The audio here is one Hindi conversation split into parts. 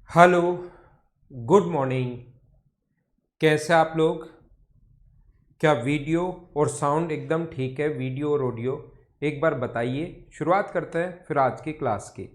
Hello, good morning. कैसे आप लोग? क्या वीडियो और साउंड एकदम ठीक है? वीडियो और ऑडियो एक बार बताइए। शुरुआत करते हैं फिर आज की क्लास की।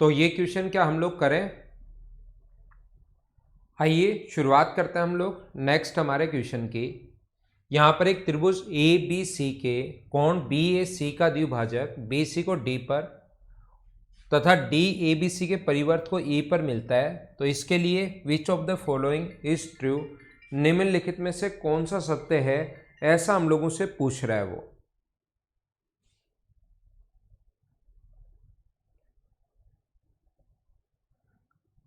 तो ये क्वेश्चन क्या हम लोग करें? आइए शुरुआत करते हैं हम लोग नेक्स्ट हमारे क्वेश्चन की। यहाँ पर एक त्रिभुज ए बी सी के कोण बी ए सी का द्विभाजक बी सी को डी पर तथा डी ए बी सी के परिवर्त को ई पर मिलता है। तो इसके लिए which of the following is true, निम्नलिखित में से कौन सा सत्य है, ऐसा हम लोगों से पूछ रहा है वो।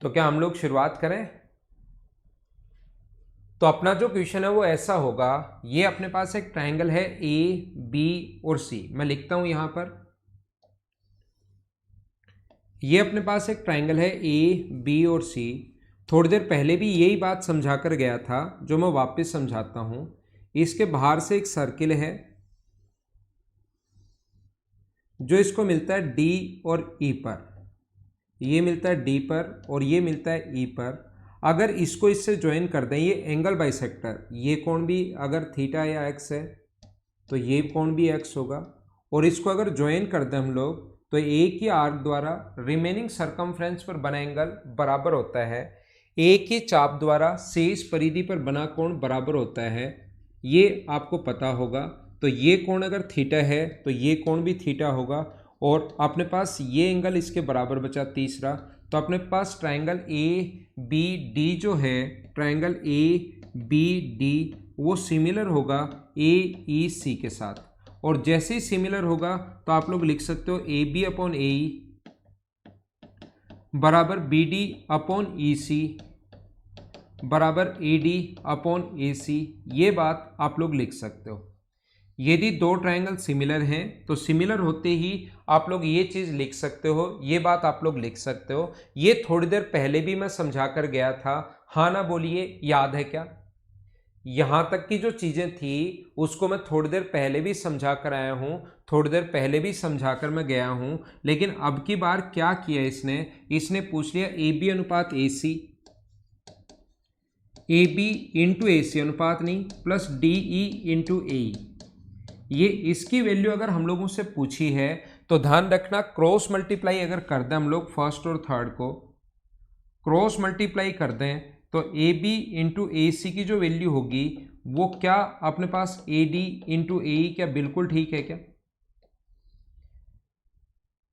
तो क्या हम लोग शुरुआत करें? तो अपना जो क्वेश्चन है वो ऐसा होगा, ये अपने पास एक ट्रायंगल है ए बी और सी। मैं लिखता हूं यहां पर, ये अपने पास एक ट्रायंगल है ए बी और सी। थोड़ी देर पहले भी यही बात समझा कर गया था, जो मैं वापस समझाता हूं। इसके बाहर से एक सर्किल है जो इसको मिलता है डी और ई पर, ये मिलता है डी पर और ये मिलता है ई पर। अगर इसको इससे ज्वाइन कर दें, ये एंगल बाइसेक्टर, ये कोण भी अगर थीटा या एक्स है तो ये कोण भी एक्स होगा। और इसको अगर ज्वाइन कर दें हम लोग, तो एक ही आर्क द्वारा रिमेनिंग सरकमफ्रेंस पर बना एंगल बराबर होता है एक ही चाप द्वारा शेष परिधि पर बना कोण बराबर होता है। ये आपको पता होगा। तो ये कोण अगर थीटा है तो ये कोण भी थीटा होगा। और अपने पास ये एंगल इसके बराबर बचा तीसरा। तो अपने पास ट्रायंगल ए बी डी जो है, ट्रायंगल ए बी डी वो सिमिलर होगा ए ई सी के साथ। और जैसे ही सिमिलर होगा तो आप लोग लिख सकते हो ए बी अपॉन ए ई बराबर बी डी अपॉन ई सी बराबर ए डी अपॉन ए सी। ये बात आप लोग लिख सकते हो। यदि दो ट्रायंगल सिमिलर हैं तो सिमिलर होते ही आप लोग ये चीज़ लिख सकते हो, ये बात आप लोग लिख सकते हो। ये थोड़ी देर पहले भी मैं समझा कर गया था, हाँ ना बोलिए, याद है क्या? यहां तक की जो चीजें थी उसको मैं थोड़ी देर पहले भी समझा कर आया हूं, थोड़ी देर पहले भी समझा कर मैं गया हूं। लेकिन अब की बार क्या किया इसने, इसने पूछ लिया ए बी अनुपात ए C, A B into A सी अनुपात नहीं, प्लस डी ई इंटू ए। ये इसकी वैल्यू अगर हम लोगों से पूछी है तो ध्यान रखना, क्रॉस मल्टीप्लाई अगर कर दें हम लोग फर्स्ट और थर्ड को क्रॉस मल्टीप्लाई कर दें तो ए बी इंटू ए सी की जो वैल्यू होगी वो क्या अपने पास ए डी इंटू ए ई, क्या बिल्कुल ठीक है क्या?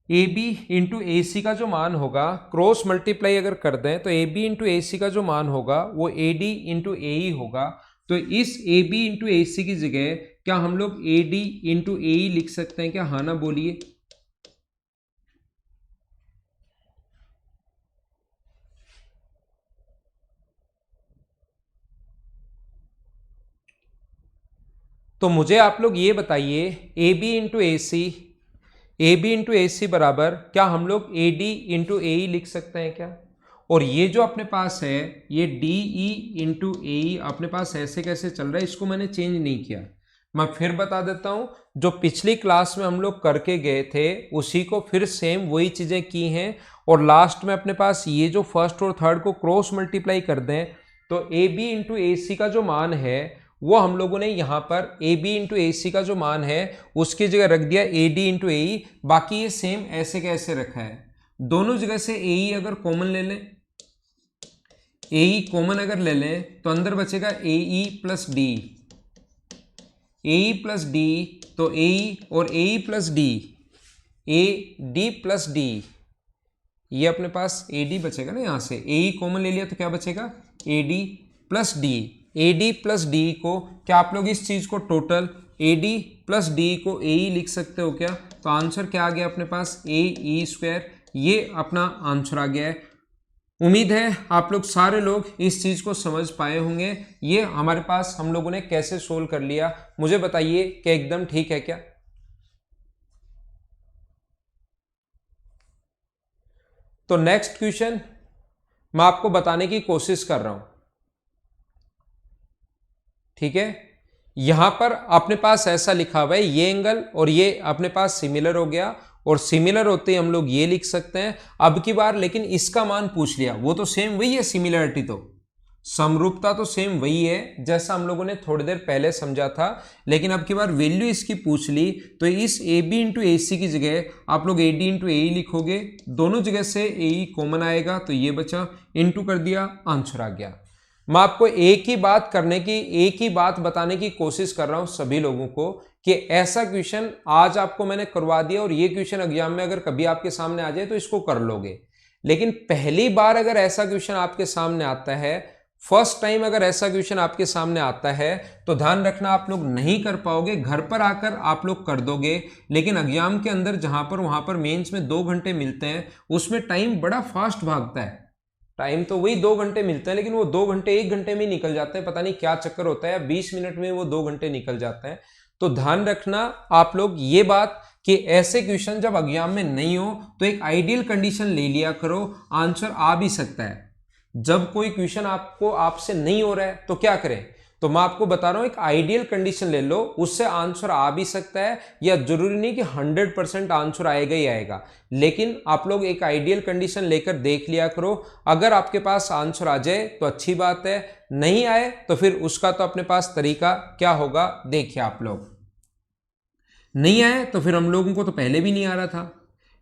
ए बी इंटू ए सी का जो मान होगा, क्रॉस मल्टीप्लाई अगर कर दें तो ए बी इंटू ए सी का जो मान होगा वो ए डी इंटू ए ई होगा। तो इस ए बी इंटू ए सी की जगह क्या हम लोग ए डी इंटू ए ई लिख सकते हैं क्या? हाँ ना बोलिए। तो मुझे आप लोग ये बताइए, A B into A C, A B into A C बराबर क्या हम लोग ए डी इंटू ए ई लिख सकते हैं क्या? और ये जो अपने पास है ये डी ई इंटू ए ई अपने पास ऐसे कैसे चल रहा है, इसको मैंने चेंज नहीं किया। मैं फिर बता देता हूं, जो पिछली क्लास में हम लोग करके गए थे उसी को फिर सेम वही चीजें की हैं। और लास्ट में अपने पास ये जो फर्स्ट और थर्ड को क्रॉस मल्टीप्लाई कर दें तो ए बी इंटू ए सी का जो मान है वो हम लोगों ने यहाँ पर ए बी इंटू ए सी का जो मान है उसकी जगह रख दिया ए डी इंटू ए ई। बाकी ये सेम ऐसे कैसे रखा है, दोनों जगह से ए ई अगर कॉमन ले लें, ए ई कॉमन अगर ले लें तो अंदर बचेगा A E plus D, A E plus D. तो ए ई और A E plus D, A D plus D, ये अपने पास ए डी बचेगा ना। यहाँ से ए ई कॉमन ले लिया तो क्या बचेगा, ए D plus D. A D plus D को, क्या आप लोग इस चीज को total A D plus D को ए ई लिख सकते हो क्या? तो आंसर क्या आ गया अपने पास, ए ई स्क्वायर, ये अपना आंसर आ गया है। उम्मीद है आप लोग सारे लोग इस चीज को समझ पाए होंगे। ये हमारे पास हम लोगों ने कैसे सोल्व कर लिया, मुझे बताइए कि एकदम ठीक है क्या? तो नेक्स्ट क्वेश्चन मैं आपको बताने की कोशिश कर रहा हूं, ठीक है। यहां पर अपने पास ऐसा लिखा हुआ है, ये एंगल और ये अपने पास सिमिलर हो गया, और सिमिलर होते ही हम लोग ये लिख सकते हैं। अब की बार लेकिन इसका मान पूछ लिया, वो तो सेम वही है, सिमिलरिटी तो समरूपता तो सेम वही है जैसा हम लोगों ने थोड़ी देर पहले समझा था, लेकिन अब की बार वैल्यू इसकी पूछ ली। तो इस ए बी इंटू ए सी की जगह आप लोग ए डी इंटू ए लिखोगे, दोनों जगह से ए कॉमन आएगा, तो ये बचा, इंटू कर दिया, आंसर आ गया। मैं आपको एक ही बात करने की, एक ही बात बताने की कोशिश कर रहा हूं सभी लोगों को कि ऐसा क्वेश्चन आज आपको मैंने करवा दिया, और ये क्वेश्चन एग्जाम में अगर कभी आपके सामने आ जाए तो इसको कर लोगे। लेकिन पहली बार अगर ऐसा क्वेश्चन आपके सामने आता है, फर्स्ट टाइम अगर ऐसा क्वेश्चन आपके सामने आता है, तो ध्यान रखना आप लोग नहीं कर पाओगे, घर पर आकर आप लोग कर दोगे। लेकिन एग्जाम के अंदर जहां पर वहां पर मेंस में 2 घंटे मिलते हैं, उसमें टाइम बड़ा फास्ट भागता है। टाइम तो वही 2 घंटे मिलते हैं, लेकिन वो 2 घंटे 1 घंटे में निकल जाते हैं, पता नहीं क्या चक्कर होता है, 20 मिनट में वो 2 घंटे निकल जाते हैं। तो ध्यान रखना आप लोग ये बात कि ऐसे क्वेश्चन जब एग्जाम में नहीं हो तो एक आइडियल कंडीशन ले लिया करो, आंसर आ भी सकता है। जब कोई क्वेश्चन आपको आपसे नहीं हो रहा है तो क्या करें, तो मैं आपको बता रहा हूं एक आइडियल कंडीशन ले लो, उससे आंसर आ भी सकता है, या जरूरी नहीं कि 100% आंसर आएगा ही आएगा, लेकिन आप लोग एक आइडियल कंडीशन लेकर देख लिया करो। अगर आपके पास आंसर आ जाए तो अच्छी बात है, नहीं आए तो फिर उसका तो अपने पास तरीका क्या होगा देखिए आप लोग। नहीं आए तो फिर हम लोगों को तो पहले भी नहीं आ रहा था,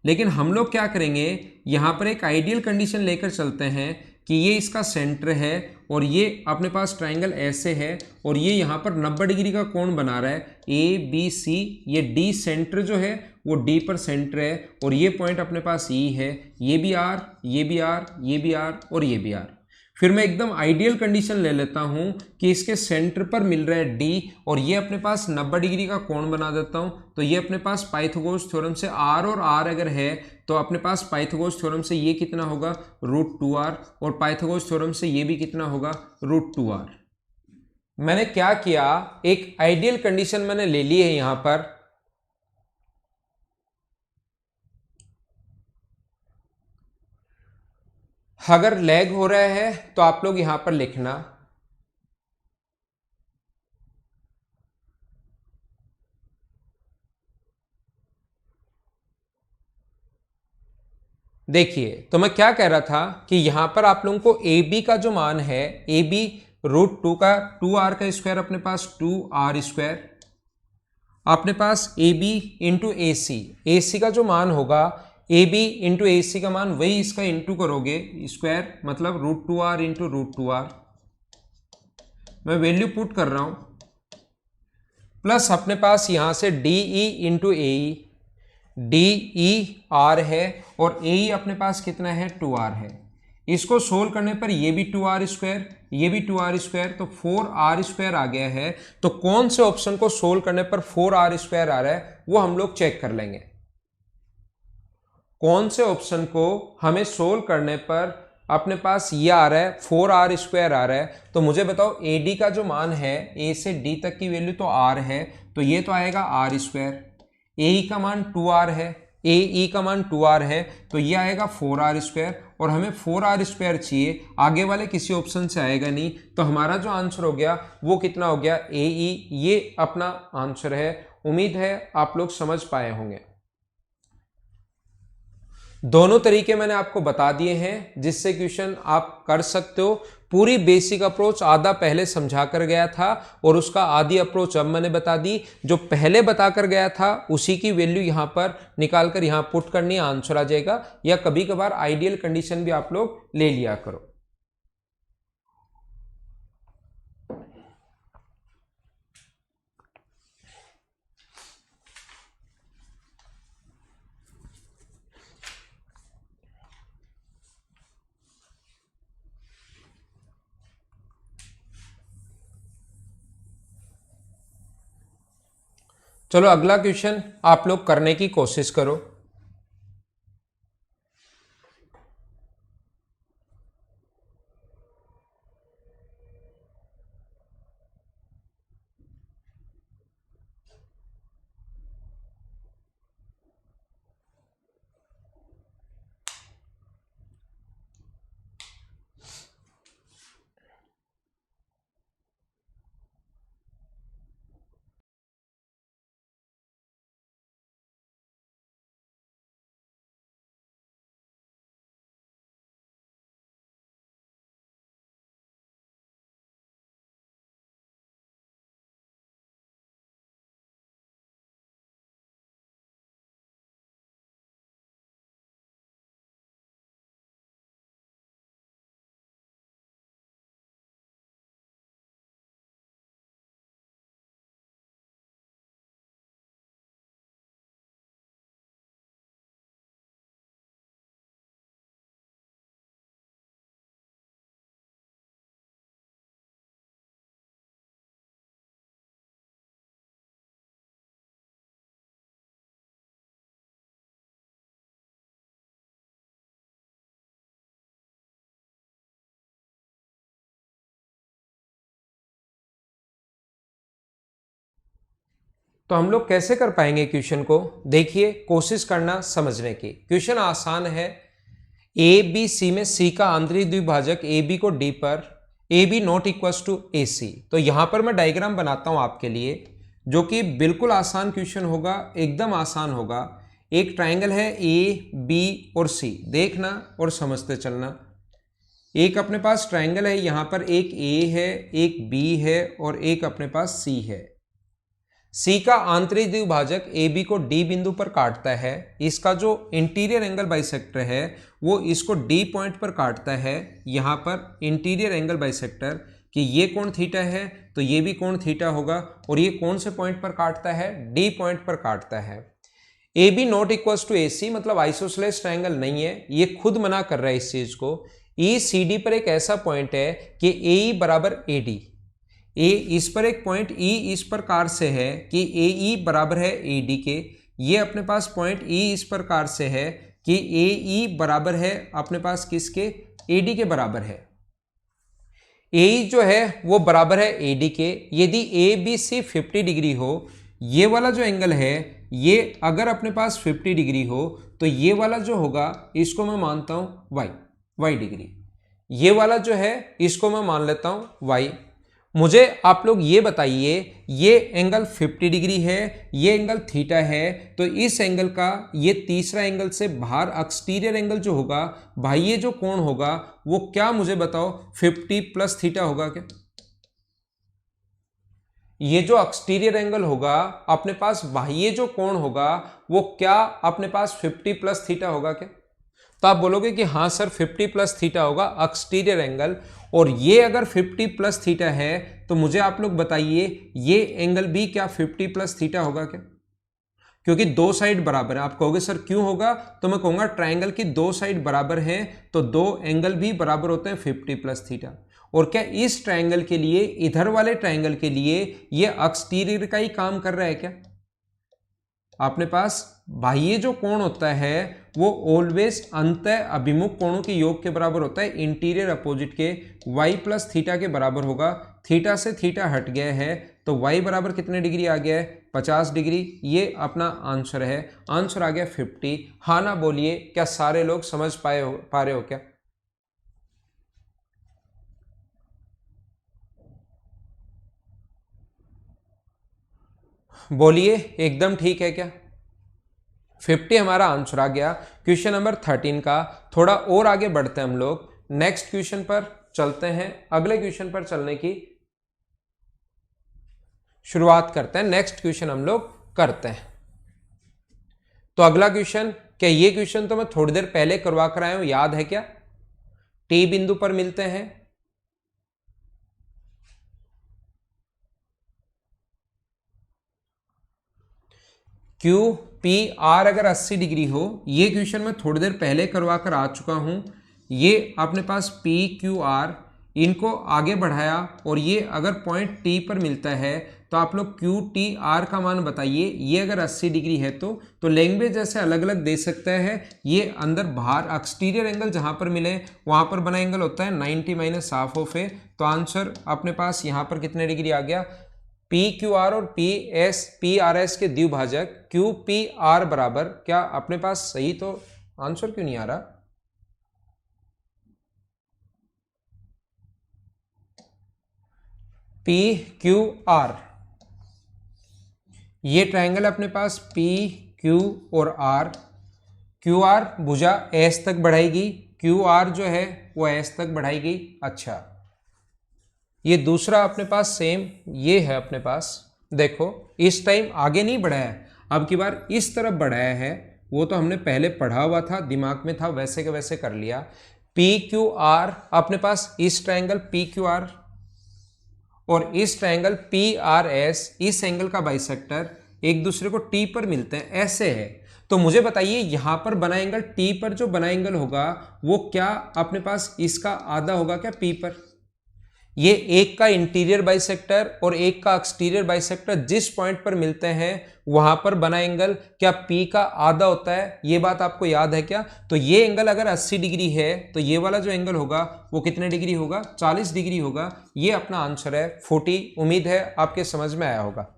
लेकिन हम लोग क्या करेंगे, यहां पर एक आइडियल कंडीशन लेकर चलते हैं कि ये इसका सेंटर है, और ये अपने पास ट्राइंगल ऐसे है, और ये यहाँ पर 90 डिग्री का कोण बना रहा है, ए बी सी, ये डी सेंटर जो है वो डी पर सेंटर है, और ये पॉइंट अपने पास ई है, ये भी आर, ये भी आर, ये भी आर, और ये भी आर। फिर मैं एकदम आइडियल कंडीशन ले लेता हूं कि इसके सेंटर पर मिल रहा है डी, और ये अपने पास 90 डिग्री का कोण बना देता हूं, तो ये अपने पास पाइथागोरस थ्योरम से आर और आर अगर है तो अपने पास पाइथागोरस थ्योरम से ये कितना होगा, √2r, और पाइथागोरस थ्योरम से ये भी कितना होगा, √2r। मैंने क्या किया, एक आइडियल कंडीशन मैंने ले ली है यहां पर, अगर लैग हो रहा है तो आप लोग यहां पर लिखना। देखिए, तो मैं क्या कह रहा था कि यहां पर आप लोगों को ए बी का जो मान है, ए बी √2 का 2r का स्क्वायर, अपने पास 2r स्क्वायर, अपने पास ए बी इंटू ए सी, ए सी का जो मान होगा, ए बी इंटू ए सी का मान वही इसका इंटू करोगे स्क्वायर, मतलब √2r इंटू √2r, मैं वैल्यू पुट कर रहा हूं, प्लस अपने पास यहां से डी ई इंटू ए ई, डी ई आर है, और ए ई अपने पास कितना है, 2r है। इसको सोल्व करने पर ये भी 2r स्क्वायर, ये भी 2r स्क्वायर, तो 4r स्क्वायर आ गया है। तो कौन से ऑप्शन को सोल्व करने पर 4r स्क्वायर आ रहा है वो हम लोग चेक कर लेंगे। कौन से ऑप्शन को हमें सोल्व करने पर अपने पास ये आ रहा है, 4r स्क्वायर आ रहा है, तो मुझे बताओ ए डी का जो मान है, ए से डी तक की वैल्यू तो r है, तो ये तो आएगा r स्क्वायर, ए ई का मान 2r है, ए ई का मान 2r है, तो ये आएगा 4r स्क्वायर, और हमें 4r स्क्वायर चाहिए, आगे वाले किसी ऑप्शन से आएगा नहीं, तो हमारा जो आंसर हो गया वो कितना हो गया, ए ई, ये अपना आंसर है। उम्मीद है आप लोग समझ पाए होंगे। दोनों तरीके मैंने आपको बता दिए हैं जिससे क्वेश्चन आप कर सकते हो। पूरी बेसिक अप्रोच आधा पहले समझा कर गया था, और उसका आधी अप्रोच अब मैंने बता दी। जो पहले बता कर गया था उसी की वैल्यू यहां पर निकाल कर यहां पुट करनी, आंसर आ जाएगा। या कभी कभार आइडियल कंडीशन भी आप लोग ले लिया करो। चलो अगला क्वेश्चन आप लोग करने की कोशिश करो। तो हम लोग कैसे कर पाएंगे क्वेश्चन को? देखिए, कोशिश करना समझने की। क्वेश्चन आसान है। ए बी सी में सी का आंतरिक द्विभाजक ए बी को डी पर A B not equal to A C. तो यहां पर मैं डायग्राम बनाता हूं आपके लिए, जो कि बिल्कुल आसान क्वेश्चन होगा, एकदम आसान होगा। एक ट्राइंगल है ए बी और सी, देखना और समझते चलना। एक अपने पास ट्राइंगल है, यहां पर एक ए है, एक बी है और एक अपने पास सी है। सी का आंतरिक द्विभाजक ए बी को डी बिंदु पर काटता है। इसका जो इंटीरियर एंगल बाइसेक्टर है वो इसको डी पॉइंट पर काटता है। यहां पर इंटीरियर एंगल बाइसेक्टर कि ये कोण थीटा है तो ये भी कोण थीटा होगा, और ये कौन से पॉइंट पर काटता है? डी पॉइंट पर काटता है। A B not equal to A C मतलब आइसोसेलेस ट्राइंगल नहीं है, ये खुद मना कर रहा है इस चीज को। ई सी डी पर एक ऐसा पॉइंट है कि ए ई बराबर ए डी। ए इस पर एक पॉइंट ई इस प्रकार से है कि ए ई बराबर है ए डी के। ये अपने पास पॉइंट ई इस प्रकार से है कि ए ई बराबर है अपने पास किसके? ए डी के बराबर है। ए ई जो है वो बराबर है ए डी के। यदि ए बी सी 50 डिग्री हो, ये वाला जो एंगल है ये अगर अपने पास 50 डिग्री हो, तो ये वाला जो होगा इसको मैं मानता हूं वाई डिग्री। ये वाला जो है इसको मैं मान लेता हूं वाई। मुझे आप लोग ये बताइए, ये एंगल 50 डिग्री है, ये एंगल थीटा है, तो इस एंगल का ये तीसरा एंगल से बाहर एक्सटीरियर एंगल जो होगा भाई, ये जो कोण होगा वो क्या मुझे बताओ? 50 प्लस थीटा होगा क्या? ये जो एक्सटीरियर एंगल होगा अपने पास बाह्य जो कोण होगा वो क्या अपने पास 50 प्लस थीटा होगा क्या? तो आप बोलोगे कि हाँ सर 50 प्लस थीटा होगा एक्सटीरियर एंगल, और ये अगर 50 प्लस थीटा है तो मुझे आप लोग बताइए ये एंगल भी क्या 50 प्लस थीटा होगा क्या? क्योंकि दो साइड बराबर है। आप कहोगे सर क्यों होगा? तो मैं कहूंगा ट्राइंगल की दो साइड बराबर हैं तो दो एंगल भी बराबर होते हैं 50 प्लस थीटा। और क्या इस ट्राइंगल के लिए, इधर वाले ट्राइंगल के लिए ये एक्सटीरियर का ही काम कर रहा है क्या? अपने पास बाह्य जो कोण होता है वो ऑलवेज अंतः अभिमुख कोणों के योग के बराबर होता है, इंटीरियर अपोजिट के y प्लस थीटा के बराबर होगा। थीटा से थीटा हट गया है तो y बराबर कितने डिग्री आ गया है? 50 डिग्री। ये अपना आंसर है, आंसर आ गया 50। हाँ ना बोलिए, क्या सारे लोग समझ पा रहे हो क्या? बोलिए, एकदम ठीक है क्या? 50 हमारा आंसर आ गया क्वेश्चन नंबर 13 का। थोड़ा और आगे बढ़ते हैं हम लोग, नेक्स्ट क्वेश्चन पर चलते हैं, अगले क्वेश्चन पर चलने की शुरुआत करते हैं। नेक्स्ट क्वेश्चन हम लोग करते हैं। तो अगला क्वेश्चन, क्या ये क्वेश्चन तो मैं थोड़ी देर पहले करवा कर आया हूं, याद है क्या? टी बिंदु पर मिलते हैं, क्यू पी आर अगर 80 डिग्री हो, ये क्वेश्चन मैं थोड़ी देर पहले करवा कर आ चुका हूं। ये अपने पास पी क्यू आर, इनको आगे बढ़ाया और ये अगर पॉइंट टी पर मिलता है तो आप लोग क्यू टी आर का मान बताइए। ये अगर 80 डिग्री है तो लैंग्वेज ऐसे अलग अलग दे सकता है। ये अंदर बाहर एक्सटीरियर एंगल जहां पर मिले वहां पर बना एंगल होता है 90 माइनस हाफ ऑफ ए। तो आंसर अपने पास यहां पर कितने डिग्री आ गया, पी क्यू आर और पी आर एस के द्विभाजक क्यू पी आर बराबर, क्या अपने पास सही, तो आंसर क्यों नहीं आ रहा? पी क्यू आर, ये ट्रायंगल अपने पास पी क्यू और आर, क्यू आर भुजा एस तक बढ़ाएगी, क्यू आर जो है वो एस तक बढ़ाएगी। अच्छा, ये दूसरा अपने पास सेम ये है अपने पास, देखो इस टाइम आगे नहीं बढ़ाया है, अब की बार इस तरफ बढ़ाया है। वो तो हमने पहले पढ़ा हुआ था, दिमाग में था, वैसे के वैसे कर लिया। पी क्यू आर अपने पास इस ट्रायंगल पी क्यू आर और इस ट्रायंगल पी आर एस, इस एंगल का बाइसेक्टर एक दूसरे को टी पर मिलते हैं, ऐसे है। तो मुझे बताइए यहां पर बना एंगल टी पर जो बना एंगल होगा वो क्या अपने पास इसका आधा होगा क्या पी पर? ये एक का इंटीरियर बाइसेक्टर और एक का एक्सटीरियर बाइसेक्टर जिस पॉइंट पर मिलते हैं वहां पर बना एंगल क्या पी का आधा होता है? ये बात आपको याद है क्या? तो ये एंगल अगर 80 डिग्री है तो ये वाला जो एंगल होगा वो कितने डिग्री होगा? 40 डिग्री होगा। ये अपना आंसर है 40। उम्मीद है आपके समझ में आया होगा।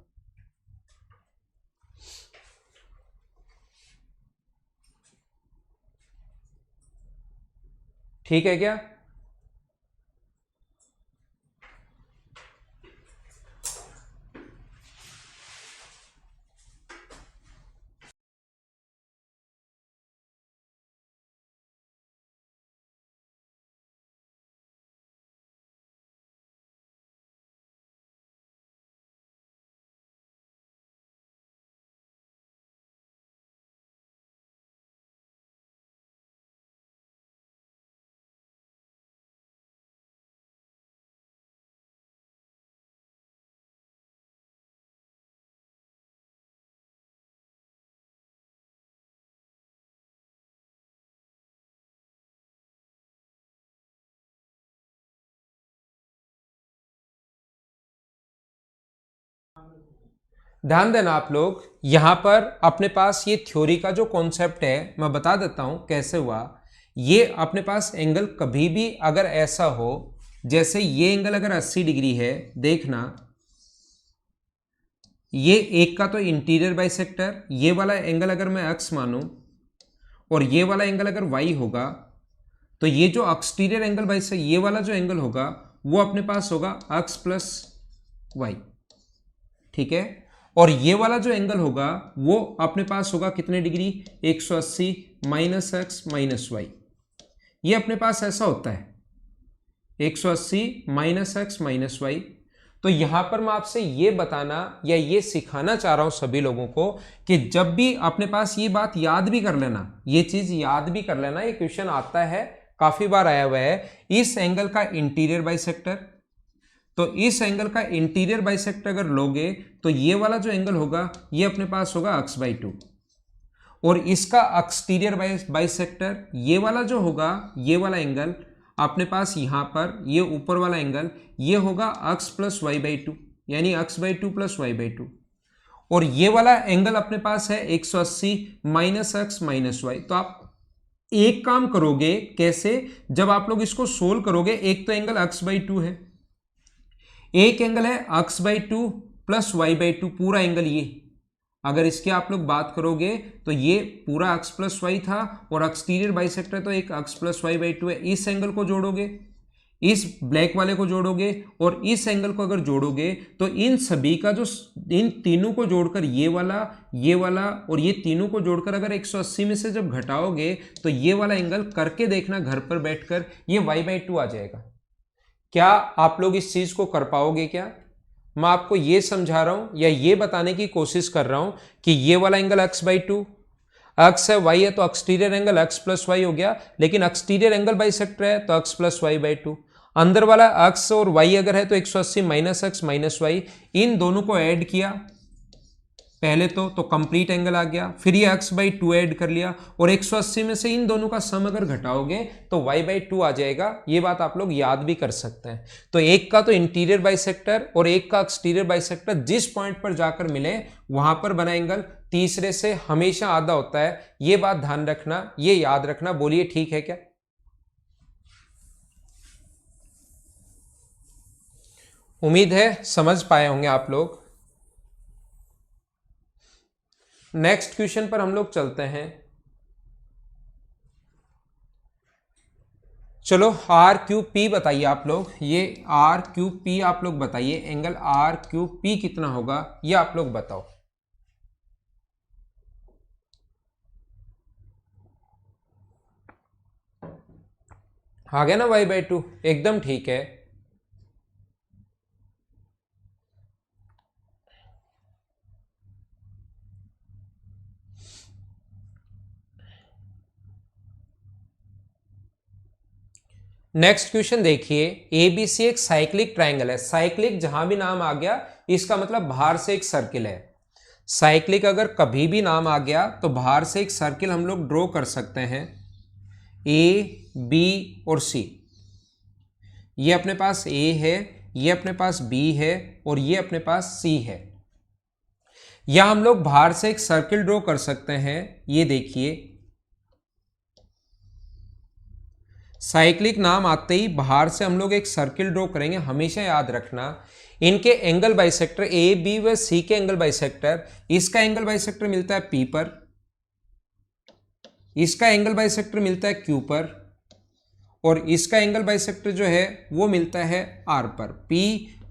ठीक है क्या? ध्यान देना आप लोग, यहां पर अपने पास ये थ्योरी का जो कॉन्सेप्ट है मैं बता देता हूं कैसे हुआ। ये अपने पास एंगल कभी भी अगर ऐसा हो, जैसे ये एंगल अगर 80 डिग्री है, देखना ये एक का तो इंटीरियर बाइसेक्टर, ये वाला एंगल अगर मैं एक्स मानूं और ये वाला एंगल अगर वाई होगा तो ये जो एक्सटीरियर एंगल बाइसेक्टर ये वाला जो एंगल होगा वो अपने पास होगा एक्स प्लस वाई। ठीक है, और ये वाला जो एंगल होगा वो अपने पास होगा कितने degree? 180 minus X minus Y. ये अपने पास ऐसा होता है 180 माइनस एक्स माइनस वाई। तो यहां पर मैं आपसे ये बताना या ये सिखाना चाह रहा हूं सभी लोगों को कि जब भी अपने पास ये बात याद भी कर लेना, ये चीज याद भी कर लेना, ये क्वेश्चन आता है, काफी बार आया हुआ है। इस एंगल का इंटीरियर बाइसेक्टर, तो इस एंगल का इंटीरियर बाइसेक्टर अगर लोगे तो ये वाला जो एंगल होगा ये अपने पास होगा x बाई 2, और इसका एक्सटीरियर बाइसेक्टर ये वाला जो होगा ये वाला एंगल अपने पास यहां पर ये ऊपर वाला एंगल ये होगा x प्लस वाई बाई 2, यानी x by 2 plus Y by 2, और ये वाला एंगल अपने पास है 180 माइनस एक्स माइनस वाई। तो आप एक काम करोगे कैसे, जब आप लोग इसको सोल्व करोगे, एक तो एंगल x बाई 2 है, एक एंगल है x by 2 plus Y by 2, पूरा एंगल ये, अगर इसकी आप लोग बात करोगे तो ये पूरा x प्लस वाई था और एक्सटीरियर बाइसेक्टर तो एक x प्लस वाई बाई 2 है। इस एंगल को जोड़ोगे, इस ब्लैक वाले को जोड़ोगे और इस एंगल को अगर जोड़ोगे तो इन सभी का जो, इन तीनों को जोड़कर ये वाला और ये तीनों को जोड़कर अगर 180 में से जब घटाओगे तो ये वाला एंगल करके देखना घर पर बैठकर, ये वाई बाई 2 आ जाएगा। क्या आप लोग इस चीज को कर पाओगे क्या? मैं आपको ये समझा रहा हूं या ये बताने की कोशिश कर रहा हूं कि ये वाला एंगल x बाई 2, एक्स है वाई है तो exterior angle x plus Y हो गया, लेकिन एक्सटीरियर एंगल बाइसेक्टर है तो x प्लस वाई बाई 2, अंदर वाला x और y अगर है तो 180 माइनस एक्स माइनस वाई, इन दोनों को ऐड किया, पहले तो कंप्लीट एंगल आ गया, फिर ये x/2 ऐड कर लिया, और 180 में से इन दोनों का सम अगर घटाओगे तो y/2 आ जाएगा। ये बात आप लोग याद भी कर सकते हैं। तो एक का तो इंटीरियर बाइसेक्टर और एक का एक्सटीरियर बाइसेक्टर जिस पॉइंट पर जाकर मिले वहां पर बना एंगल तीसरे से हमेशा आधा होता है। ये बात ध्यान रखना, ये याद रखना। बोलिए ठीक है क्या? उम्मीद है समझ पाए होंगे आप लोग। नेक्स्ट क्वेश्चन पर हम लोग चलते हैं। चलो RQP बताइए आप लोग। ये RQP आप लोग बताइए, एंगल RQP कितना होगा ये आप लोग बताओ। आ गया ना y/2? एकदम ठीक है। नेक्स्ट क्वेश्चन देखिए, ABC एक साइक्लिक ट्रायंगल है। साइक्लिक जहां भी नाम आ गया इसका मतलब बाहर से एक सर्किल है। साइक्लिक अगर कभी भी नाम आ गया तो बाहर से एक सर्किल हम लोग ड्रॉ कर सकते हैं, A, B और C। ये अपने पास A है, ये अपने पास B है और ये अपने पास C है। या हम लोग बाहर से एक सर्किल ड्रॉ कर सकते हैं। ये देखिए, साइक्लिक नाम आते ही बाहर से हम लोग एक सर्किल ड्रॉ करेंगे। हमेशा याद रखना इनके एंगल बाइसेक्टर ए बी व सी के एंगल बाइसेक्टर, इसका एंगल बाइसेक्टर मिलता है P पर, इसका एंगल बाइसेक्टर मिलता है Q पर, और इसका एंगल बाइसेक्टर जो है वो मिलता है R पर। P,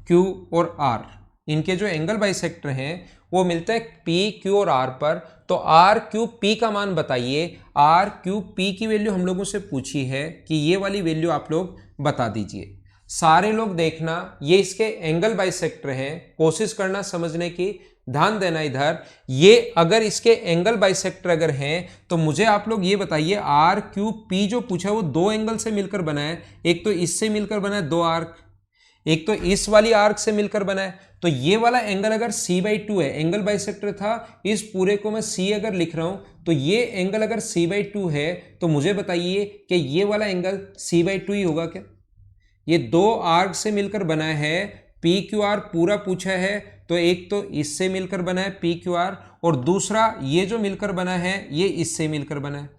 Q और R इनके जो एंगल बाइसेक्टर हैं वो मिलता है P, Q और R पर। तो RQP का मान बताइए। RQP की वैल्यू हम लोगों से पूछी है कि ये वाली वैल्यू आप लोग बता दीजिए। सारे लोग देखना, ये इसके एंगल बाइसेक्टर हैं, कोशिश करना समझने की, ध्यान देना इधर। ये अगर इसके एंगल बाइसेक्टर अगर हैं तो मुझे आप लोग ये बताइए RQP जो पूछा है वो दो एंगल से मिलकर बना है। एक तो इससे मिलकर बना है, दो आर्क, एक तो इस वाली आर्क से मिलकर बना है। तो ये वाला एंगल अगर C/2 है, एंगल बाइसेक्टर था, इस पूरे को मैं C अगर लिख रहा हूं, तो ये एंगल अगर C/2 है तो मुझे बताइए कि ये वाला एंगल C/2 ही होगा क्या? ये दो आर्क से मिलकर बना है, PQR पूरा पूछा है, तो एक तो इससे मिलकर बना है PQR, और दूसरा ये जो मिलकर बना है ये इससे मिलकर बना है।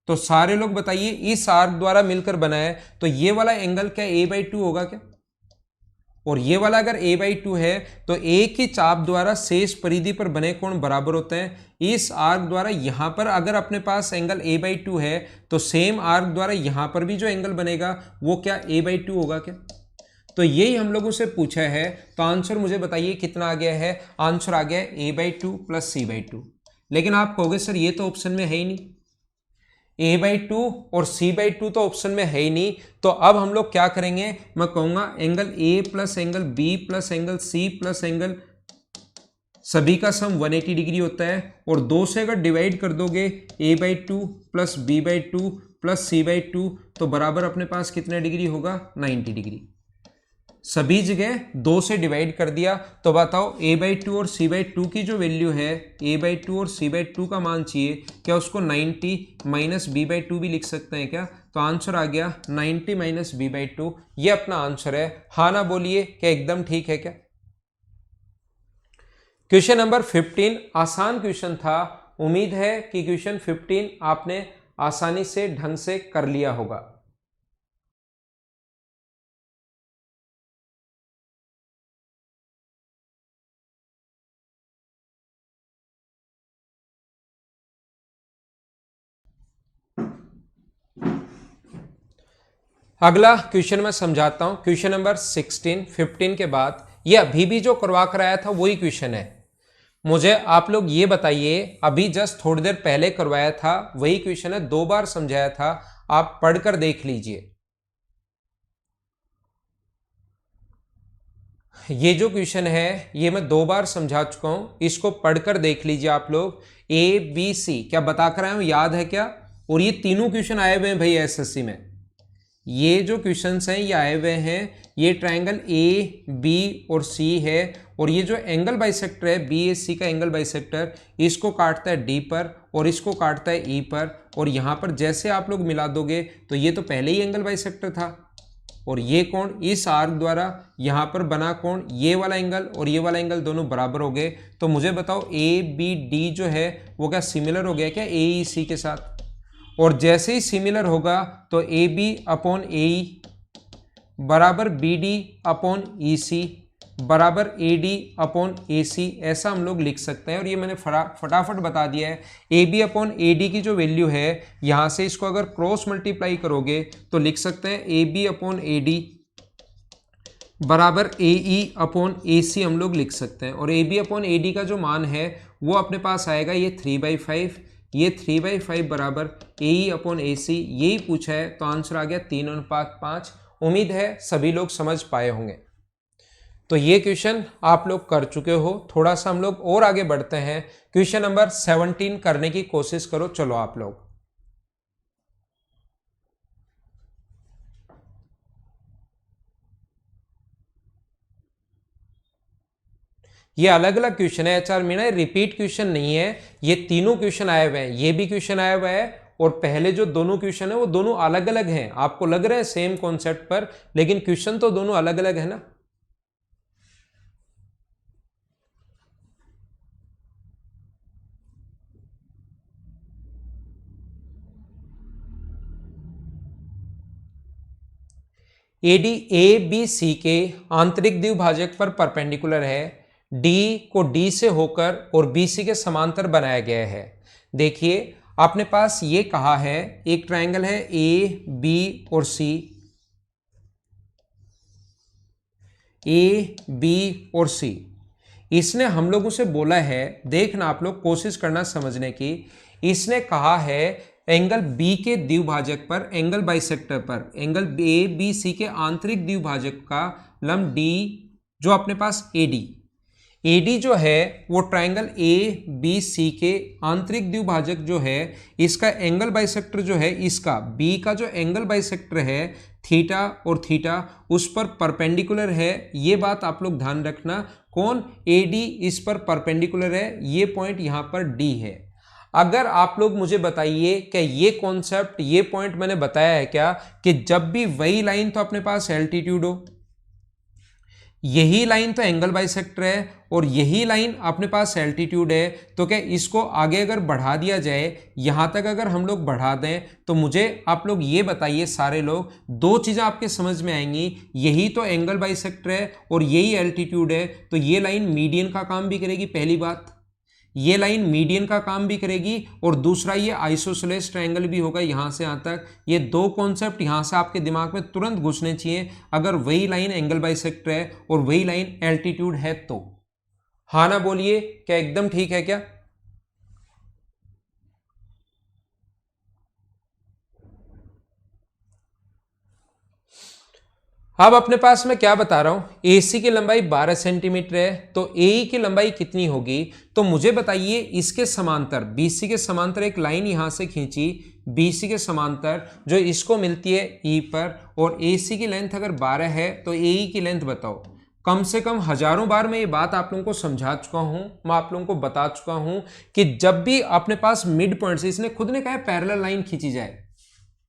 तो सारे लोग बताइए इस आर्क द्वारा मिलकर बना है, तो ये वाला एंगल क्या A/2 होगा क्या? और ये वाला अगर A/2 है तो एक ही चाप द्वारा शेष परिधि पर बने कोण बराबर होते हैं। इस आर्क द्वारा यहां पर अगर अपने पास एंगल A/2 है तो सेम आर्क द्वारा यहां पर भी जो एंगल बनेगा वो क्या A/2 होगा क्या? तो यही हम लोगों से पूछा है। तो आंसर मुझे बताइए कितना आ गया है? आंसर आ गया A/2 प्लस C/2। लेकिन आप कहोगे सर ये तो ऑप्शन में है ही नहीं, A/2 और C/2 तो ऑप्शन में है ही नहीं। तो अब हम लोग क्या करेंगे? मैं कहूंगा angle A plus angle B plus angle C plus angle सभी का सम 180 डिग्री होता है, और 2 से अगर डिवाइड कर दोगे A/2 plus B/2 plus C/2 तो बराबर अपने पास कितने डिग्री होगा? 90 डिग्री। सभी जगह 2 से डिवाइड कर दिया। तो बताओ A/2 और C/2 की जो वैल्यू है, A/2 और C/2 का मान चाहिए, क्या उसको 90 माइनस B/2 भी लिख सकते हैं क्या? तो आंसर आ गया 90 माइनस B/2। ये अपना आंसर है। हाँ ना बोलिए, क्या एकदम ठीक है क्या? क्वेश्चन नंबर 15 आसान क्वेश्चन था। उम्मीद है कि क्वेश्चन 15 आपने आसानी से ढंग से कर लिया होगा। अगला क्वेश्चन मैं समझाता हूं। क्वेश्चन नंबर 16 15 के बाद ये अभी भी जो करवा कर आया था वही क्वेश्चन है। मुझे आप लोग ये बताइए, अभी जस्ट थोड़ी देर पहले करवाया था वही क्वेश्चन है, 2 बार समझाया था, आप पढ़कर देख लीजिए। ये जो क्वेश्चन है ये मैं 2 बार समझा चुका हूं, इसको पढ़कर देख लीजिए आप लोग। ABC क्या बताकर आया हूं, याद है क्या? और ये तीनों क्वेश्चन आए हुए हैं भाई SSC में। ये जो क्वेश्चंस हैं ये आए हुए हैं, ये ट्रायंगल ए बी और सी है, और ये जो एंगल बाइसेक्टर है बी ए सी का एंगल बाइसेक्टर, इसको काटता है डी पर और इसको काटता है ई पर, और यहाँ पर जैसे आप लोग मिला दोगे तो ये तो पहले ही एंगल बाइसेक्टर था, और ये कोण इस आर्क द्वारा यहाँ पर बना कोण, ये वाला एंगल और ये वाला एंगल दोनों बराबर हो गए। तो मुझे बताओ ए बी डी जो है वो क्या सिमिलर हो गया क्या ए ई सी के साथ? और जैसे ही सिमिलर होगा तो ए बी अपॉन ए ई बराबर बी डी अपॉन ई सी बराबर ए डी अपॉन ए सी, ऐसा हम लोग लिख सकते हैं। और ये मैंने फटाफट बता दिया है। A B upon A D की जो वैल्यू है, यहाँ से इसको अगर क्रॉस मल्टीप्लाई करोगे तो लिख सकते हैं A B upon A D बराबर ए ई अपॉन ए सी हम लोग लिख सकते हैं। और A B upon A D का जो मान है वो अपने पास आएगा ये 3/5, ये 3/5 बराबर ए ई अपॉन ए सी, यही पूछा है। तो आंसर आ गया 3:5। उम्मीद है सभी लोग समझ पाए होंगे। तो ये क्वेश्चन आप लोग कर चुके हो। थोड़ा सा हम लोग और आगे बढ़ते हैं, क्वेश्चन नंबर 17 करने की कोशिश करो। चलो आप लोग, ये अलग अलग क्वेश्चन है एचआर मीना, रिपीट क्वेश्चन नहीं है। ये तीनों क्वेश्चन आए हुए हैं, ये भी क्वेश्चन आया हुआ है, और पहले जो दोनों क्वेश्चन है वो दोनों अलग अलग हैं। आपको लग रहे हैं सेम कॉन्सेप्ट पर, लेकिन क्वेश्चन तो दोनों अलग अलग है ना। एडी ए बी सी के आंतरिक द्विभाजक पर परपेंडिकुलर है, डी को डी से होकर और बी सी के समांतर बनाया गया है। देखिए अपने पास ये कहा है एक ट्रायंगल है ए बी और सी, ए बी और सी, इसने हम लोगों से बोला है, देखना आप लोग कोशिश करना समझने की। इसने कहा है एंगल बी के द्विभाजक पर, एंगल बाइसेक्टर पर, एंगल ए बी सी के आंतरिक द्विभाजक का लंब डी जो अपने पास एडी, एडी जो है वो ट्रायंगल ए बी सी के आंतरिक द्विभाजक जो है इसका एंगल बाइसेक्टर जो है, इसका बी का जो एंगल बाइसेक्टर है थीटा और थीटा उस पर परपेंडिकुलर है। ये बात आप लोग ध्यान रखना, कौन एडी इस पर परपेंडिकुलर है, ये पॉइंट यहां पर डी है। अगर आप लोग मुझे बताइए कि ये कॉन्सेप्ट, ये पॉइंट मैंने बताया है क्या कि जब भी वही लाइन तो अपने पास एल्टीट्यूड हो, यही लाइन तो एंगल बाइसेक्टर है और यही लाइन अपने पास एल्टीट्यूड है, तो क्या इसको आगे अगर बढ़ा दिया जाए, यहां तक अगर हम लोग बढ़ा दें, तो मुझे आप लोग ये बताइए सारे लोग, दो चीजें आपके समझ में आएंगी। यही तो एंगल बाइसेक्टर है और यही एल्टीट्यूड है, तो ये लाइन मीडियन का काम भी करेगी। पहली बात, ये लाइन मीडियन का काम भी करेगी, और दूसरा ये आइसोसेलेस ट्रायंगल भी होगा यहां से यहां तक। ये दो कॉन्सेप्ट यहां से आपके दिमाग में तुरंत घुसने चाहिए, अगर वही लाइन एंगल बाइसेक्टर है और वही लाइन एल्टीट्यूड है तो। हाँ ना बोलिए, क्या एकदम ठीक है क्या? अब अपने पास मैं क्या बता रहा हूं, AC की लंबाई 12 सेंटीमीटर है, तो AE की लंबाई कितनी होगी? तो मुझे बताइए इसके समांतर, BC के समांतर एक लाइन यहां से खींची, BC के समांतर जो इसको मिलती है E पर, और AC की लेंथ अगर 12 है तो AE की लेंथ बताओ। कम से कम हजारों बार मैं ये बात आप लोगों को समझा चुका हूं, मैं आप लोगों को बता चुका हूं कि जब भी अपने पास मिड पॉइंट से, इसने खुद ने कहा पैरेलल लाइन खींची जाए,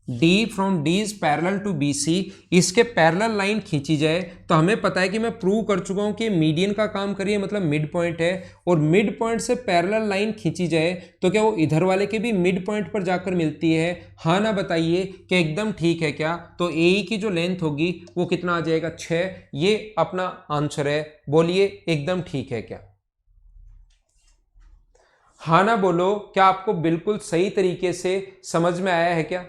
D from D is parallel to BC, इसके पैरेलल लाइन खींची जाए, तो हमें पता है कि मैं प्रूव कर चुका हूं कि मीडियन का काम करिए मतलब मिड पॉइंट है, और मिड पॉइंट से पैरेलल लाइन खींची जाए तो क्या वो इधर वाले के भी मिड पॉइंट पर जाकर मिलती है? हाँ ना बताइए, कि एकदम ठीक है क्या? तो AE की जो लेंथ होगी वो कितना आ जाएगा? 6। ये अपना आंसर है। बोलिए एकदम ठीक है क्या? हाँ ना बोलो, क्या आपको बिल्कुल सही तरीके से समझ में आया है क्या?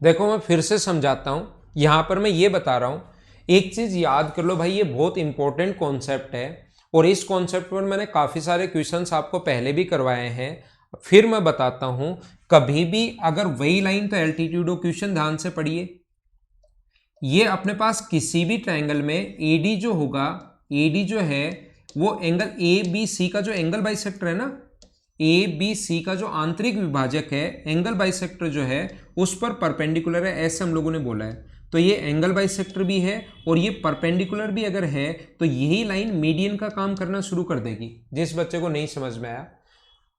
देखो मैं फिर से समझाता हूं, यहां पर मैं ये बता रहा हूं, एक चीज याद कर लो भाई, ये बहुत इंपॉर्टेंट कॉन्सेप्ट है और इस कॉन्सेप्ट पर मैंने काफी सारे क्वेश्चंस आपको पहले भी करवाए हैं। फिर मैं बताता हूं, कभी भी अगर वही लाइन, तो एल्टीट्यूड ऑफ क्वेश्चन ध्यान से पढ़िए, ये अपने पास किसी भी ट्रायंगल में एडी जो होगा, एडी जो है वो एंगल ए बी सी का जो एंगल बाइसेक्टर है ना, ए बी सी का जो आंतरिक विभाजक है, एंगल बाइसेक्टर जो है उस पर परपेंडिकुलर है, ऐसे हम लोगों ने बोला है। तो ये एंगल बाइसेक्टर भी है और ये परपेंडिकुलर भी अगर है, तो यही लाइन मीडियन का काम करना शुरू कर देगी। जिस बच्चे को नहीं समझ में आया,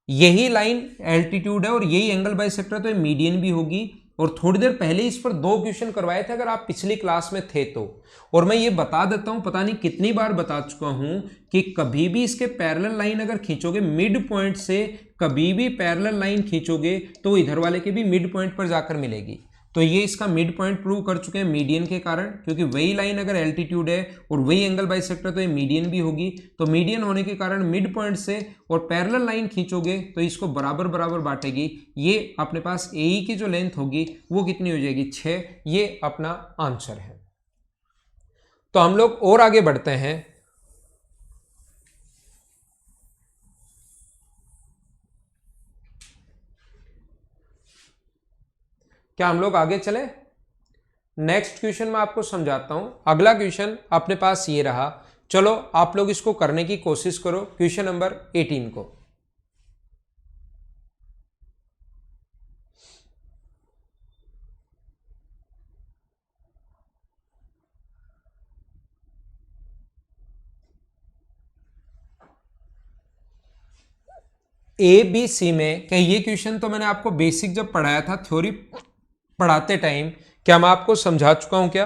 यही लाइन एल्टीट्यूड है और यही एंगल बाइसेक्टर, तो ये मीडियन भी होगी। और थोड़ी देर पहले इस पर 2 क्वेश्चन करवाए थे, अगर आप पिछली क्लास में थे तो। और मैं ये बता देता हूं, पता नहीं कितनी बार बता चुका हूं, कि कभी भी इसके पैरेलल लाइन अगर खींचोगे मिड पॉइंट से, कभी भी पैरेलल लाइन खींचोगे तो इधर वाले के भी मिड पॉइंट पर जाकर मिलेगी। तो ये इसका मिड पॉइंट प्रूव कर चुके हैं मीडियन के कारण, क्योंकि वही लाइन अगर एल्टीट्यूड है और वही एंगल बाइसेक्टर, तो ये मीडियन भी होगी। तो मीडियन होने के कारण मिड पॉइंट से और पैरेलल लाइन खींचोगे तो इसको बराबर बराबर बांटेगी। ये अपने पास ए की जो लेंथ होगी वो कितनी हो जाएगी, 6। ये अपना आंसर है। तो हम लोग और आगे बढ़ते हैं। क्या हम लोग आगे चले? नेक्स्ट क्वेश्चन मैं आपको समझाता हूं। अगला क्वेश्चन अपने पास ये रहा, चलो आप लोग इसको करने की कोशिश करो। क्वेश्चन नंबर 18 को, ए बी सी में, क्या ये क्वेश्चन तो मैंने आपको बेसिक जब पढ़ाया था, थ्योरी पढ़ाते टाइम, क्या मैं आपको समझा चुका हूं क्या?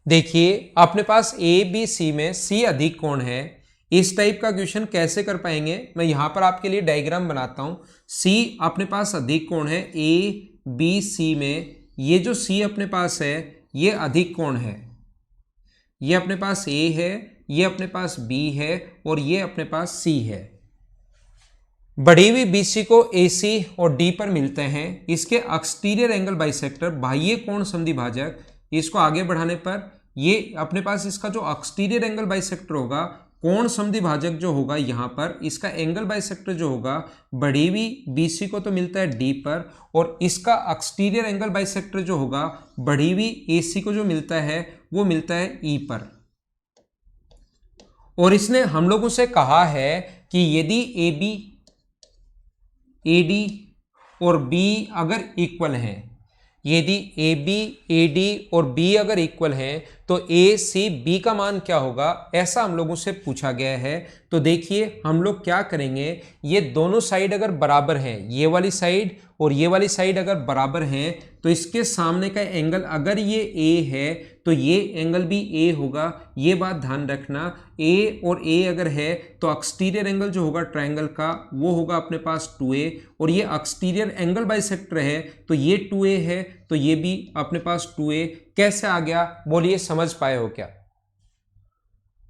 देखिए अपने पास ए बी सी में सी अधिक कोण है, इस टाइप का क्वेश्चन कैसे कर पाएंगे? मैं यहां पर आपके लिए डायग्राम बनाता हूं। सी अपने पास अधिक कोण है, ए बी सी में ये जो सी अपने पास है ये अधिक कोण है, ये अपने पास ए है, ये अपने पास बी है और ये अपने पास सी है। बढ़ी हुई बीसी को AC और D पर मिलते हैं, इसके एक्सटीरियर एंगल बाइसेक्टर बाह्य कोण समद्विभाजक, इसको आगे बढ़ाने पर ये अपने पास इसका जो एक्सटीरियर एंगल बाइसेक्टर होगा, कोण समद्विभाजक जो होगा यहाँ पर, इसका एंगल बाइसेक्टर जो होगा बढ़ी हुई BC को तो मिलता है D पर, और इसका एक्सटीरियर एंगल बाइसेक्टर जो होगा बढ़ी हुई AC को जो मिलता है वो मिलता है E पर। और इसने हम लोगों से कहा है कि यदि AB AD और B अगर इक्वल हैं, यदि AB AD और B अगर इक्वल हैं, तो AC B का मान क्या होगा, ऐसा हम लोगों से पूछा गया है। तो देखिए हम लोग क्या करेंगे, ये दोनों साइड अगर बराबर हैं, ये वाली साइड और ये वाली साइड अगर बराबर हैं, तो इसके सामने का एंगल अगर ये A है तो ये एंगल भी A होगा। ये बात ध्यान रखना, A और A अगर है तो एक्सटीरियर एंगल जो होगा ट्रायंगल का वो होगा अपने पास 2A, और ये एक्सटीरियर एंगल बाइसेक्टर है तो ये 2A है, तो ये भी अपने पास 2A। कैसे आ गया बोलिए, समझ पाए हो क्या?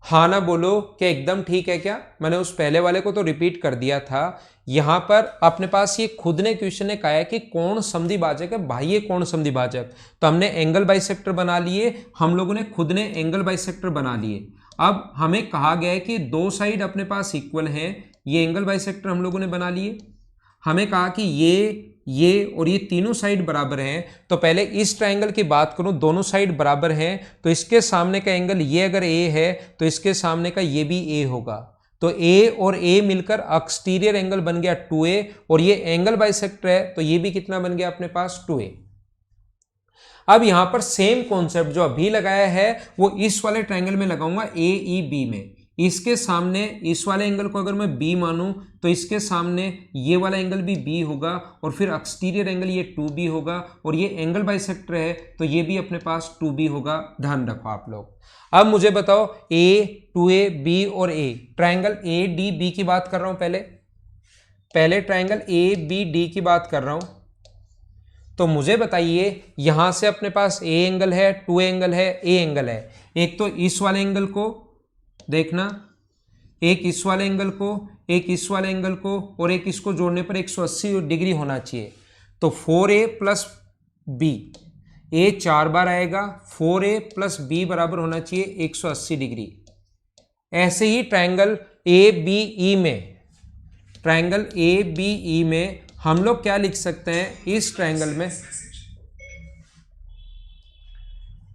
हाँ ना बोलो, क्या एकदम ठीक है क्या? मैंने उस पहले वाले को तो रिपीट कर दिया था। यहां पर अपने पास ये खुद ने क्वेश्चन ने कहा है कि कोण समद्विभाजक है, बाह्य कोण समद्विभाजक, तो हमने एंगल बाइसेक्टर बना लिए, हम लोगों ने खुद ने एंगल बाइसेक्टर बना लिए। अब हमें कहा गया है कि दो साइड अपने पास इक्वल हैं, ये एंगल बाइसेक्टर हम लोगों ने बना लिए। हमें कहा कि ये और ये तीनों साइड बराबर हैं, तो पहले इस ट्रायंगल की बात करूं, दोनों साइड बराबर हैं, तो इसके सामने का एंगल ये अगर A है तो इसके सामने का ये भी A होगा, तो A और A मिलकर एक्सटीरियर एंगल बन गया 2A, और ये एंगल बाइसेक्टर है तो ये भी कितना बन गया अपने पास 2A। अब यहां पर सेम कॉन्सेप्ट जो अभी लगाया है वो इस वाले ट्रायंगल में लगाऊंगा AEB में। इसके सामने इस वाले एंगल को अगर मैं B मानूं तो इसके सामने ये वाला एंगल भी B होगा, और फिर एक्सटीरियर एंगल ये 2B होगा, और ये एंगल बाइसेक्टर है तो ये भी अपने पास 2B होगा। ध्यान रखो आप लोग। अब मुझे बताओ A 2A B और A, ट्रायंगल ADB की बात कर रहा हूं, पहले ट्रायंगल ABD की बात कर रहा हूं। तो मुझे बताइए यहां से अपने पास A एंगल है, 2 एंगल है, A एंगल है। एक तो इस वाले एंगल को देखना, एक इस वाले एंगल को, एक इस वाले एंगल को, और एक इसको जोड़ने पर 180 डिग्री होना चाहिए। तो 4A प्लस बी, ए 4 बार आएगा, 4a प्लस बी बराबर होना चाहिए 180 डिग्री। ऐसे ही ट्रायंगल ए बी ई में, ट्रायंगल ए बी ई में हम लोग क्या लिख सकते हैं, इस ट्रायंगल में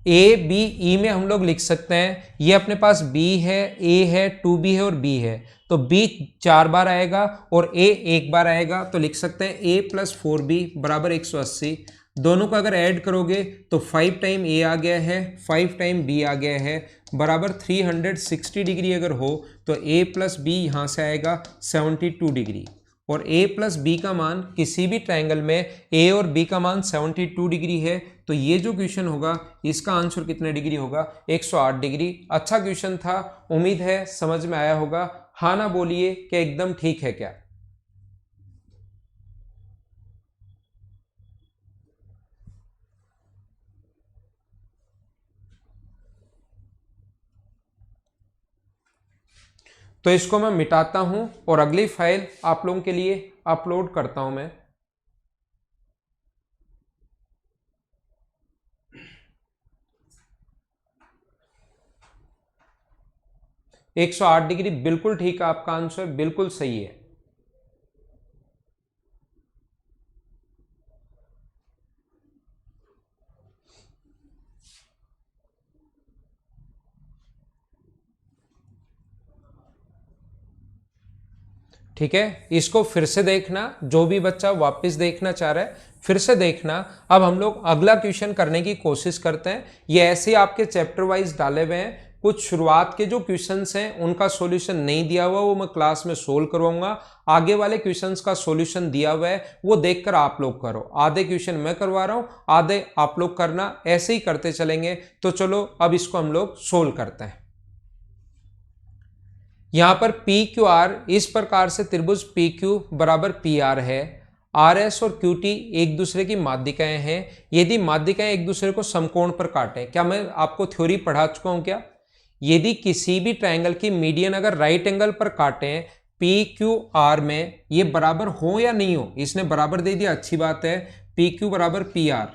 ए बी ई में हम लोग लिख सकते हैं, ये अपने पास बी है, ए है, 2b है और बी है, तो बी 4 बार आएगा और ए 1 बार आएगा, तो लिख सकते हैं ए प्लस 4b बराबर 180। दोनों को अगर ऐड करोगे तो 5 टाइम ए आ गया है, 5 टाइम बी आ गया है, बराबर 360 डिग्री अगर हो तो ए प्लस बी यहाँ से आएगा 72 डिग्री। और a प्लस बी का मान किसी भी ट्रायंगल में a और b का मान 72 डिग्री है, तो ये जो क्वेश्चन होगा इसका आंसर कितने डिग्री होगा, 108 डिग्री। अच्छा क्वेश्चन था, उम्मीद है समझ में आया होगा। हाँ ना बोलिए कि एकदम ठीक है क्या। तो इसको मैं मिटाता हूं और अगली फाइल आप लोगों के लिए अपलोड करता हूं मैं। 108 डिग्री बिल्कुल ठीक है, आपका आंसर बिल्कुल सही है। ठीक है, इसको फिर से देखना, जो भी बच्चा वापस देखना चाह रहा है फिर से देखना। अब हम लोग अगला क्वेश्चन करने की कोशिश करते हैं। ये ऐसे आपके चैप्टर वाइज डाले हुए हैं, कुछ शुरुआत के जो क्वेश्चंस हैं उनका सॉल्यूशन नहीं दिया हुआ, वो मैं क्लास में सोल्व करवाऊंगा। आगे वाले क्वेश्चंस का सॉल्यूशन दिया हुआ है, वो देखकर आप लोग करो। आधे क्वेश्चन मैं करवा रहा हूं, आधे आप लोग करना, ऐसे ही करते चलेंगे। तो चलो अब इसको हम लोग सोल्व करते हैं। यहां पर पी क्यू आर इस प्रकार से त्रिभुज पी क्यू बराबर पी आर है। आर एस और क्यू टी एक दूसरे की माध्यिकाएं हैं। यदि माध्यिकाएं एक दूसरे को समकोण पर काटें, क्या मैं आपको थ्योरी पढ़ा चुका हूं क्या? यदि किसी भी ट्रायंगल की मीडियन अगर राइट एंगल पर काटें पी क्यू आर में, ये बराबर हो या नहीं हो, इसने बराबर दे दिया, अच्छी बात है। पी क्यू बराबर पी आर,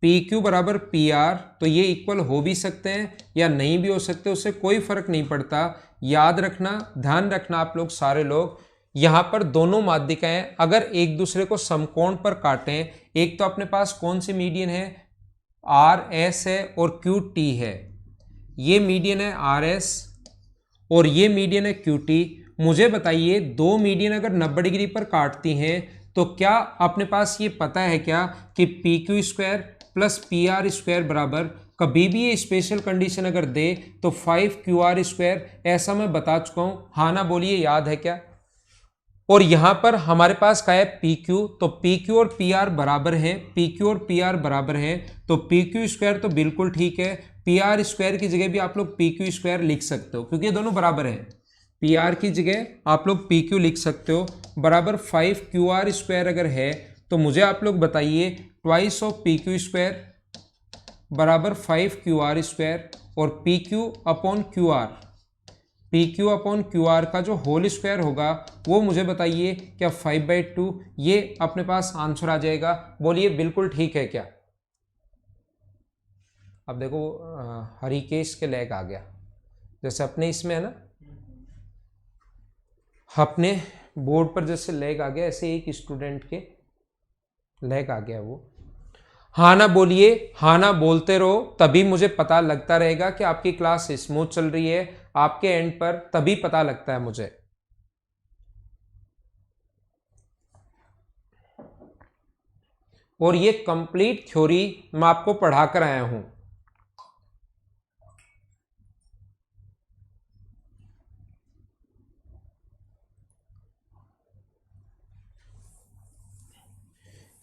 पी क्यू बराबर पी आर, तो ये इक्वल हो भी सकते हैं या नहीं भी हो सकते, उससे कोई फर्क नहीं पड़ता। याद रखना, ध्यान रखना आप लोग सारे लोग, यहां पर दोनों माध्यिकाएं अगर एक दूसरे को समकोण पर काटें, एक तो अपने पास कौन सी मीडियन है, आर एस है और क्यू टी है। ये मीडियन है आर एस और ये मीडियन है क्यू टी। मुझे बताइए, दो मीडियन अगर 90 डिग्री पर काटती हैं तो क्या अपने पास ये पता है क्या कि P Q square plus P R square बराबर, कभी भी ये स्पेशल कंडीशन अगर दे तो 5 क्यू आर स्क्वायर, ऐसा मैं बता चुका हूं। हाँ ना बोलिए, याद है क्या? और यहां पर हमारे पास क्या है, पी क्यू, तो पी क्यू और पी आर बराबर है, पी क्यू और पी आर बराबर है, तो पी क्यू स्क्वायर तो बिल्कुल ठीक है। पी आर स्क्वायर की जगह भी आप लोग पी क्यू स्क्वायर लिख सकते हो, क्योंकि ये दोनों बराबर है। पी आर की जगह आप लोग पी क्यू लिख सकते हो, बराबर 5 क्यू आर स्क्वायर अगर है तो मुझे आप लोग बताइए twice of P Q square बराबर 5 क्यू आर स्क्वायर, और P Q upon Q R, P Q upon Q R का जो होल स्क्वायर होगा वो मुझे बताइए क्या 5/2, ये अपने पास आंसर आ जाएगा। बोलिए बिल्कुल ठीक है क्या? अब देखो हरिकेश के लैग आ गया, जैसे अपने इसमें है ना, अपने बोर्ड पर जैसे लैग आ गया, ऐसे एक स्टूडेंट के लैग आ गया वो। हाँ ना बोलिए, हाँ ना बोलते रहो, तभी मुझे पता लगता रहेगा कि आपकी क्लास स्मूथ चल रही है आपके एंड पर, तभी पता लगता है मुझे। और ये कंप्लीट थ्योरी मैं आपको पढ़ा कर आया हूं।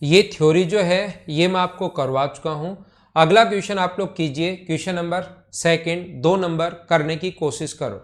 ये थ्योरी जो है ये मैं आपको करवा चुका हूं। अगला क्वेश्चन आप लोग कीजिए, क्वेश्चन नंबर सेकंड, 2 नंबर करने की कोशिश करो।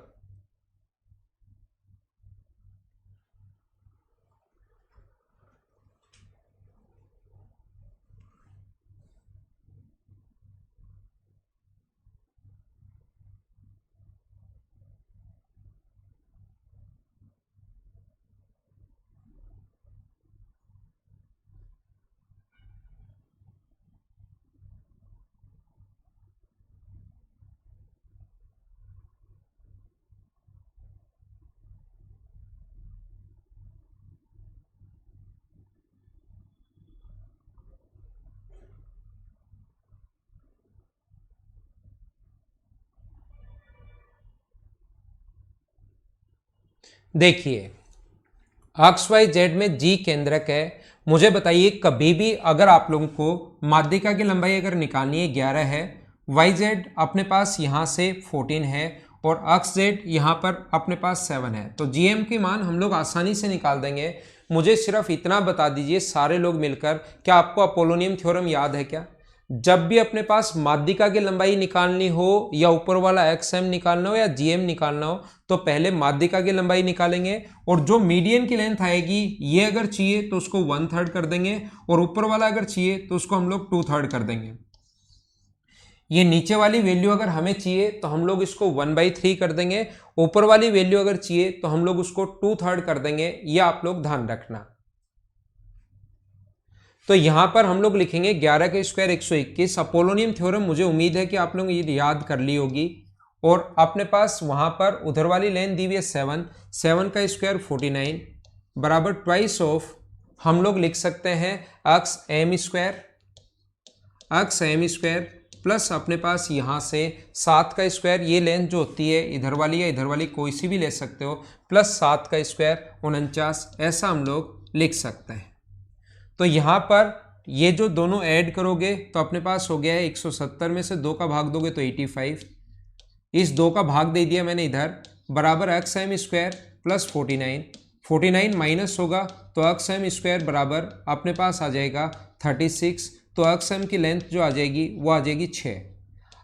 देखिए एक्स वाई जेड में जी केंद्रक है। मुझे बताइए कभी भी अगर आप लोगों को माध्यिका की लंबाई अगर निकालनी है 11 है, वाई जेड अपने पास यहाँ से 14 है और एक्स जेड यहाँ पर अपने पास 7 है, तो जीएम की मान हम लोग आसानी से निकाल देंगे। मुझे सिर्फ इतना बता दीजिए सारे लोग मिलकर, क्या आपको अपोलोनियम थ्योरम याद है क्या? जब भी अपने पास माध्यिका की लंबाई निकालनी हो या ऊपर वाला एक्सएम निकालना हो या जीएम निकालना हो तो पहले माध्यिका की लंबाई निकालेंगे और जो मीडियन की लेंथ आएगी ये अगर चाहिए तो उसको 1/3 कर देंगे और ऊपर वाला अगर चाहिए तो उसको हम लोग 2/3 कर देंगे। ये नीचे वाली वैल्यू अगर हमें चाहिए तो हम लोग इसको 1/3 कर देंगे, ऊपर वाली वैल्यू अगर चाहिए तो हम लोग उसको 2/3 कर देंगे। ये आप लोग ध्यान रखना। तो यहां पर हम लोग लिखेंगे 11 का स्क्वायर 121। अपोलोनियम थ्योरम मुझे उम्मीद है कि आप लोग ये याद कर ली होगी। और अपने पास वहां पर उधर वाली लेंथ दी हुई है 7 का स्क्वायर 49 बराबर ट्वाइस ऑफ हम लोग लिख सकते हैं एक्स एम स्क्वायर प्लस अपने पास यहाँ से 7 का स्क्वायर, ये लेंथ जो होती है इधर वाली या इधर वाली कोई सी भी ले सकते हो, प्लस 7 का स्क्वायर 49, ऐसा हम लोग लिख सकते हैं। तो यहाँ पर ये जो दोनों ऐड करोगे तो अपने पास हो गया है 170 में से 2 का भाग दोगे तो 85, इस 2 का भाग दे दिया मैंने इधर, बराबर X M square plus 49 minus होगा तो एक्स एम स्क्वायर बराबर अपने पास आ जाएगा 36, तो एक्स एम की लेंथ जो आ जाएगी वो आ जाएगी 6।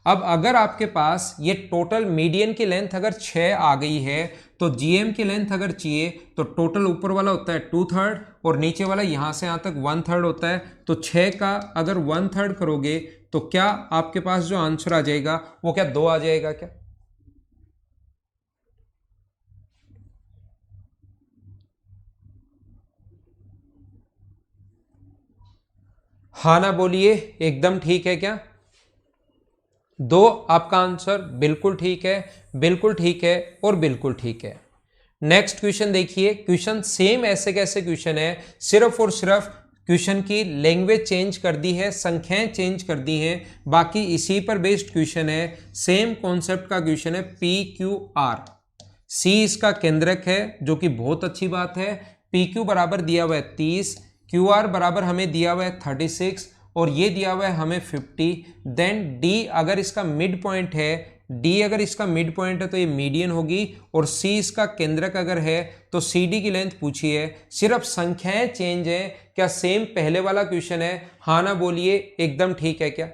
अब अगर आपके पास ये टोटल मीडियन की लेंथ अगर 6 आ गई है तो जीएम की लेंथ अगर चाहिए तो टोटल ऊपर वाला होता है 2/3 और नीचे वाला यहाँ से यहाँ तक 1/3 होता है। तो 6 का अगर 1/3 करोगे तो क्या आपके पास जो आंसर आ जाएगा वो क्या 2 आ जाएगा क्या? हाँ ना बोलिए, एकदम ठीक है क्या? 2 आपका आंसर बिल्कुल ठीक है, बिल्कुल ठीक है और बिल्कुल ठीक है। नेक्स्ट क्वेश्चन देखिए। क्वेश्चन सेम ऐसे कैसे क्वेश्चन है, सिर्फ और सिर्फ क्वेश्चन की लैंग्वेज चेंज कर दी है, संख्याएं चेंज कर दी हैं, बाकी इसी पर बेस्ड क्वेश्चन है। सेम कॉन्सेप्ट का क्वेश्चन है। पी क्यू आर, सी इसका केंद्रक है जो कि बहुत अच्छी बात है। पी क्यू बराबर दिया हुआ है 30, क्यू आर बराबर हमें दिया हुआ है 36 और ये दिया हुआ है हमें 50। देन डी अगर इसका मिड पॉइंट है, डी अगर इसका मिड पॉइंट है तो ये मीडियन होगी और सी इसका केंद्रक अगर है तो सी डी की लेंथ पूछी है। सिर्फ संख्याएं चेंज है। क्या सेम पहले वाला क्वेश्चन है? हाँ ना बोलिए, एकदम ठीक है क्या?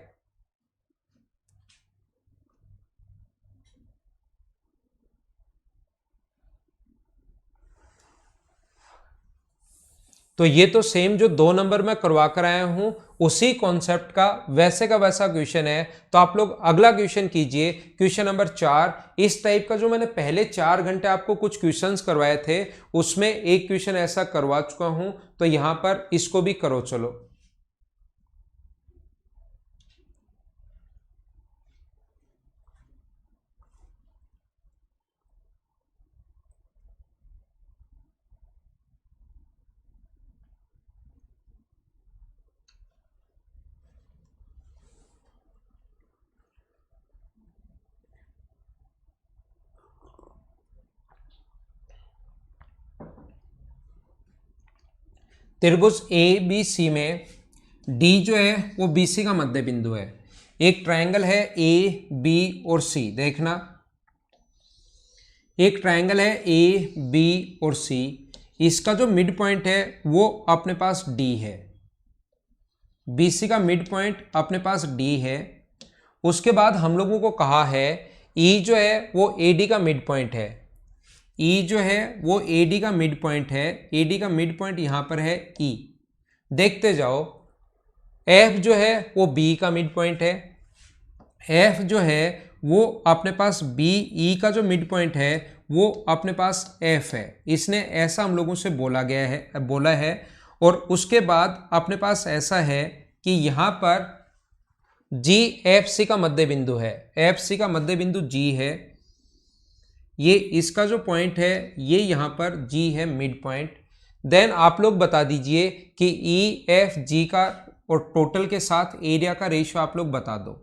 तो ये तो सेम जो 2 नंबर में करवा कर आया हूं उसी कॉन्सेप्ट का वैसे का वैसा क्वेश्चन है। तो आप लोग अगला क्वेश्चन कीजिए, क्वेश्चन नंबर 4। इस टाइप का जो मैंने पहले 4 घंटे आपको कुछ क्वेश्चंस करवाए थे उसमें एक क्वेश्चन ऐसा करवा चुका हूं, तो यहां पर इसको भी करो चलो। त्रिभुज ए बी सी में डी जो है वो बी सी का मध्य बिंदु है। एक ट्रायंगल है ए बी और सी, देखना एक ट्रायंगल है ए बी और सी, इसका जो मिड पॉइंट है वो अपने पास डी है। बीसी का मिड पॉइंट अपने पास डी है। उसके बाद हम लोगों को कहा है ई जो है वो ए डी का मिड पॉइंट है। ई जो है वो ए डी का मिड पॉइंट है। ए डी का मिड पॉइंट यहां पर है ई। देखते जाओ, एफ जो है वो बी का मिड पॉइंट है। एफ जो है वो अपने पास बी, ई का जो मिड पॉइंट है वो अपने पास एफ है। इसने ऐसा हम लोगों से बोला है। और उसके बाद अपने पास ऐसा है कि यहां पर जी एफ सी का मध्य बिंदु है। एफ सी का मध्य बिंदु जी है। ये इसका जो पॉइंट है ये यहां पर जी है मिड पॉइंट। देन आप लोग बता दीजिए कि ई एफ जी का और टोटल के साथ एरिया का रेशियो आप लोग बता दो।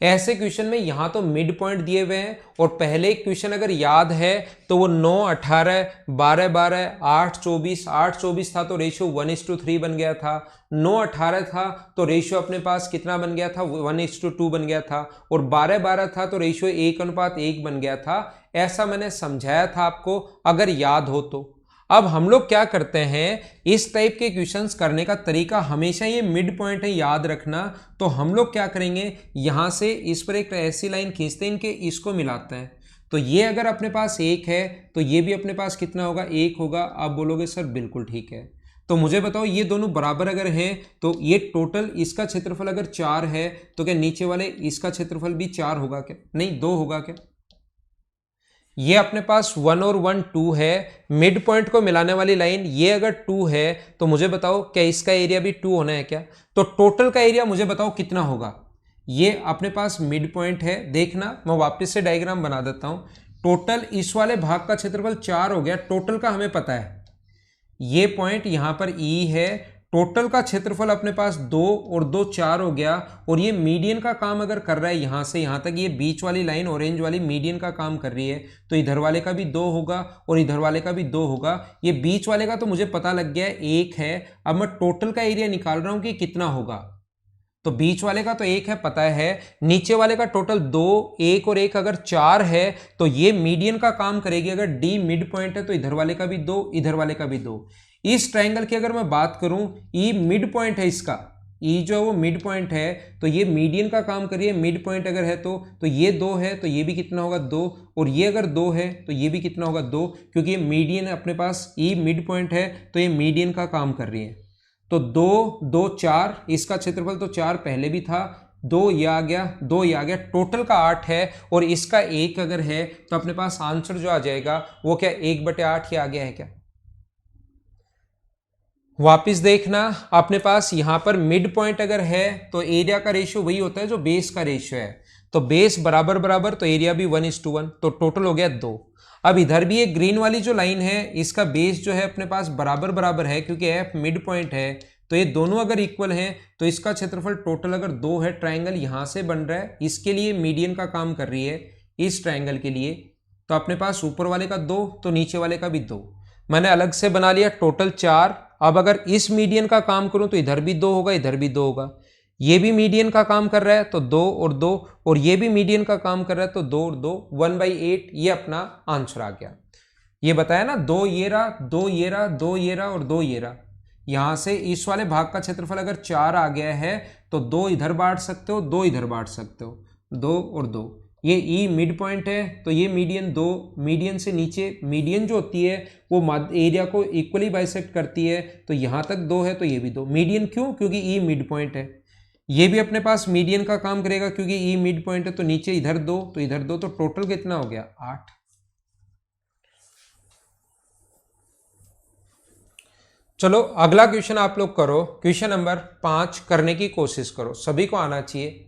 ऐसे क्वेश्चन में यहाँ तो मिड पॉइंट दिए हुए हैं, और पहले क्वेश्चन अगर याद है तो वो 9, 18, 12, 12, 8, 24, 8, 24 था तो रेशियो 1:3 बन गया था। 9, 18 था तो रेशियो अपने पास कितना बन गया था, 1:2 बन गया था। और 12, 12 था तो रेशियो 1:1 बन गया था। ऐसा मैंने समझाया था आपको, अगर याद हो तो। अब हम लोग क्या करते हैं, इस टाइप के क्वेश्चंस करने का तरीका हमेशा ये मिड पॉइंट है, याद रखना। तो हम लोग क्या करेंगे, यहां से इस पर एक ऐसी लाइन खींचते हैं, इनके इसको मिलाते हैं। तो ये अगर अपने पास 1 है तो ये भी अपने पास कितना होगा, 1 होगा। आप बोलोगे सर बिल्कुल ठीक है। तो मुझे बताओ, ये दोनों बराबर अगर हैं तो ये टोटल इसका क्षेत्रफल अगर 4 है तो क्या नीचे वाले इसका क्षेत्रफल भी 4 होगा क्या? नहीं, 2 होगा क्या? ये अपने पास 1 और 1 2 है, मिड पॉइंट को मिलाने वाली लाइन ये अगर 2 है तो मुझे बताओ क्या इसका एरिया भी 2 होना है क्या? तो टोटल का एरिया मुझे बताओ कितना होगा। ये अपने पास मिड पॉइंट है, देखना मैं वापस से डायग्राम बना देता हूं। टोटल इस वाले भाग का क्षेत्रफल 4 हो गया, टोटल का हमें पता है। ये पॉइंट यहां पर ई है, टोटल का क्षेत्रफल अपने पास 2 और 2 4 हो गया। और ये मीडियन का काम अगर कर रहा है यहां से यहां तक, ये बीच वाली लाइन ऑरेंज वाली मीडियन का काम कर रही है, तो इधर वाले का भी 2 होगा और इधर वाले का भी 2 होगा। ये बीच वाले का तो मुझे पता लग गया है 1 है। अब मैं टोटल का एरिया निकाल रहा हूं कि कितना होगा। तो बीच वाले का तो 1 है, पता है। नीचे वाले का टोटल 2, 1 और 1 अगर 4 है तो ये मीडियन का काम करेगी। अगर डी मिड पॉइंट है तो इधर वाले का भी 2, इधर वाले का भी 2। इस ट्रायंगल की अगर मैं बात करूं, ई मिड पॉइंट है इसका, ई जो है वो मिड पॉइंट है, तो ये मीडियन का काम करिए। मिड पॉइंट अगर है तो ये 2 है तो ये भी कितना होगा, 2। और ये अगर 2 है तो ये भी कितना होगा, 2, क्योंकि ये मीडियन है अपने पास, ई मिड पॉइंट है तो ये मीडियन का काम कर रही है। तो 2, 2, 4, इसका क्षेत्रफल तो 4 पहले भी था, 2 ये आ गया, 2 ये आ गया, टोटल का 8 है। और इसका 1 अगर है तो अपने पास आंसर जो आ जाएगा वो क्या 1/8 ही आ गया है क्या? वापिस देखना, अपने पास यहां पर मिड पॉइंट अगर है तो एरिया का रेशियो वही होता है जो बेस का रेशियो है। तो बेस बराबर बराबर तो एरिया भी 1:1, तो टोटल हो गया 2। अब इधर भी एक ग्रीन वाली जो लाइन है इसका बेस जो है अपने पास बराबर बराबर है, क्योंकि एफ मिड पॉइंट है। तो ये दोनों अगर इक्वल हैं तो इसका क्षेत्रफल टोटल अगर 2 है, ट्राइंगल यहां से बन रहा है, इसके लिए मीडियन का काम कर रही है इस ट्राइंगल के लिए। तो अपने पास ऊपर वाले का 2 तो नीचे वाले का भी 2। मैंने अलग से बना लिया, टोटल 4। अब अगर इस मीडियन का काम करूं तो इधर भी 2 होगा, इधर भी 2 होगा। ये भी मीडियन का काम कर रहा है तो 2 और 2, और ये भी मीडियन का काम कर रहा है तो 2 और 2, 1/8 ये अपना आंसर आ गया। ये बताया ना, 2 ये रहा, 2 ये रहा, 2 ये रहा और 2 ये रहा। यहां से इस वाले भाग का क्षेत्रफल अगर 4 आ गया है तो 2 इधर बांट सकते हो, 2 इधर बांट सकते हो, 2 और 2। ये ई मिड पॉइंट है तो ये मीडियन 2, मीडियन से नीचे मीडियन जो होती है वो एरिया को इक्वली बाइसेक्ट करती है, तो यहां तक 2 है तो ये भी 2। मीडियन क्यों? क्योंकि ई मिड पॉइंट है। ये भी अपने पास मीडियन का काम करेगा क्योंकि ई मिड पॉइंट है, तो नीचे इधर 2 तो इधर 2, तो टोटल कितना हो गया, 8। चलो अगला क्वेश्चन आप लोग करो, क्वेश्चन नंबर 5 करने की कोशिश करो, सभी को आना चाहिए।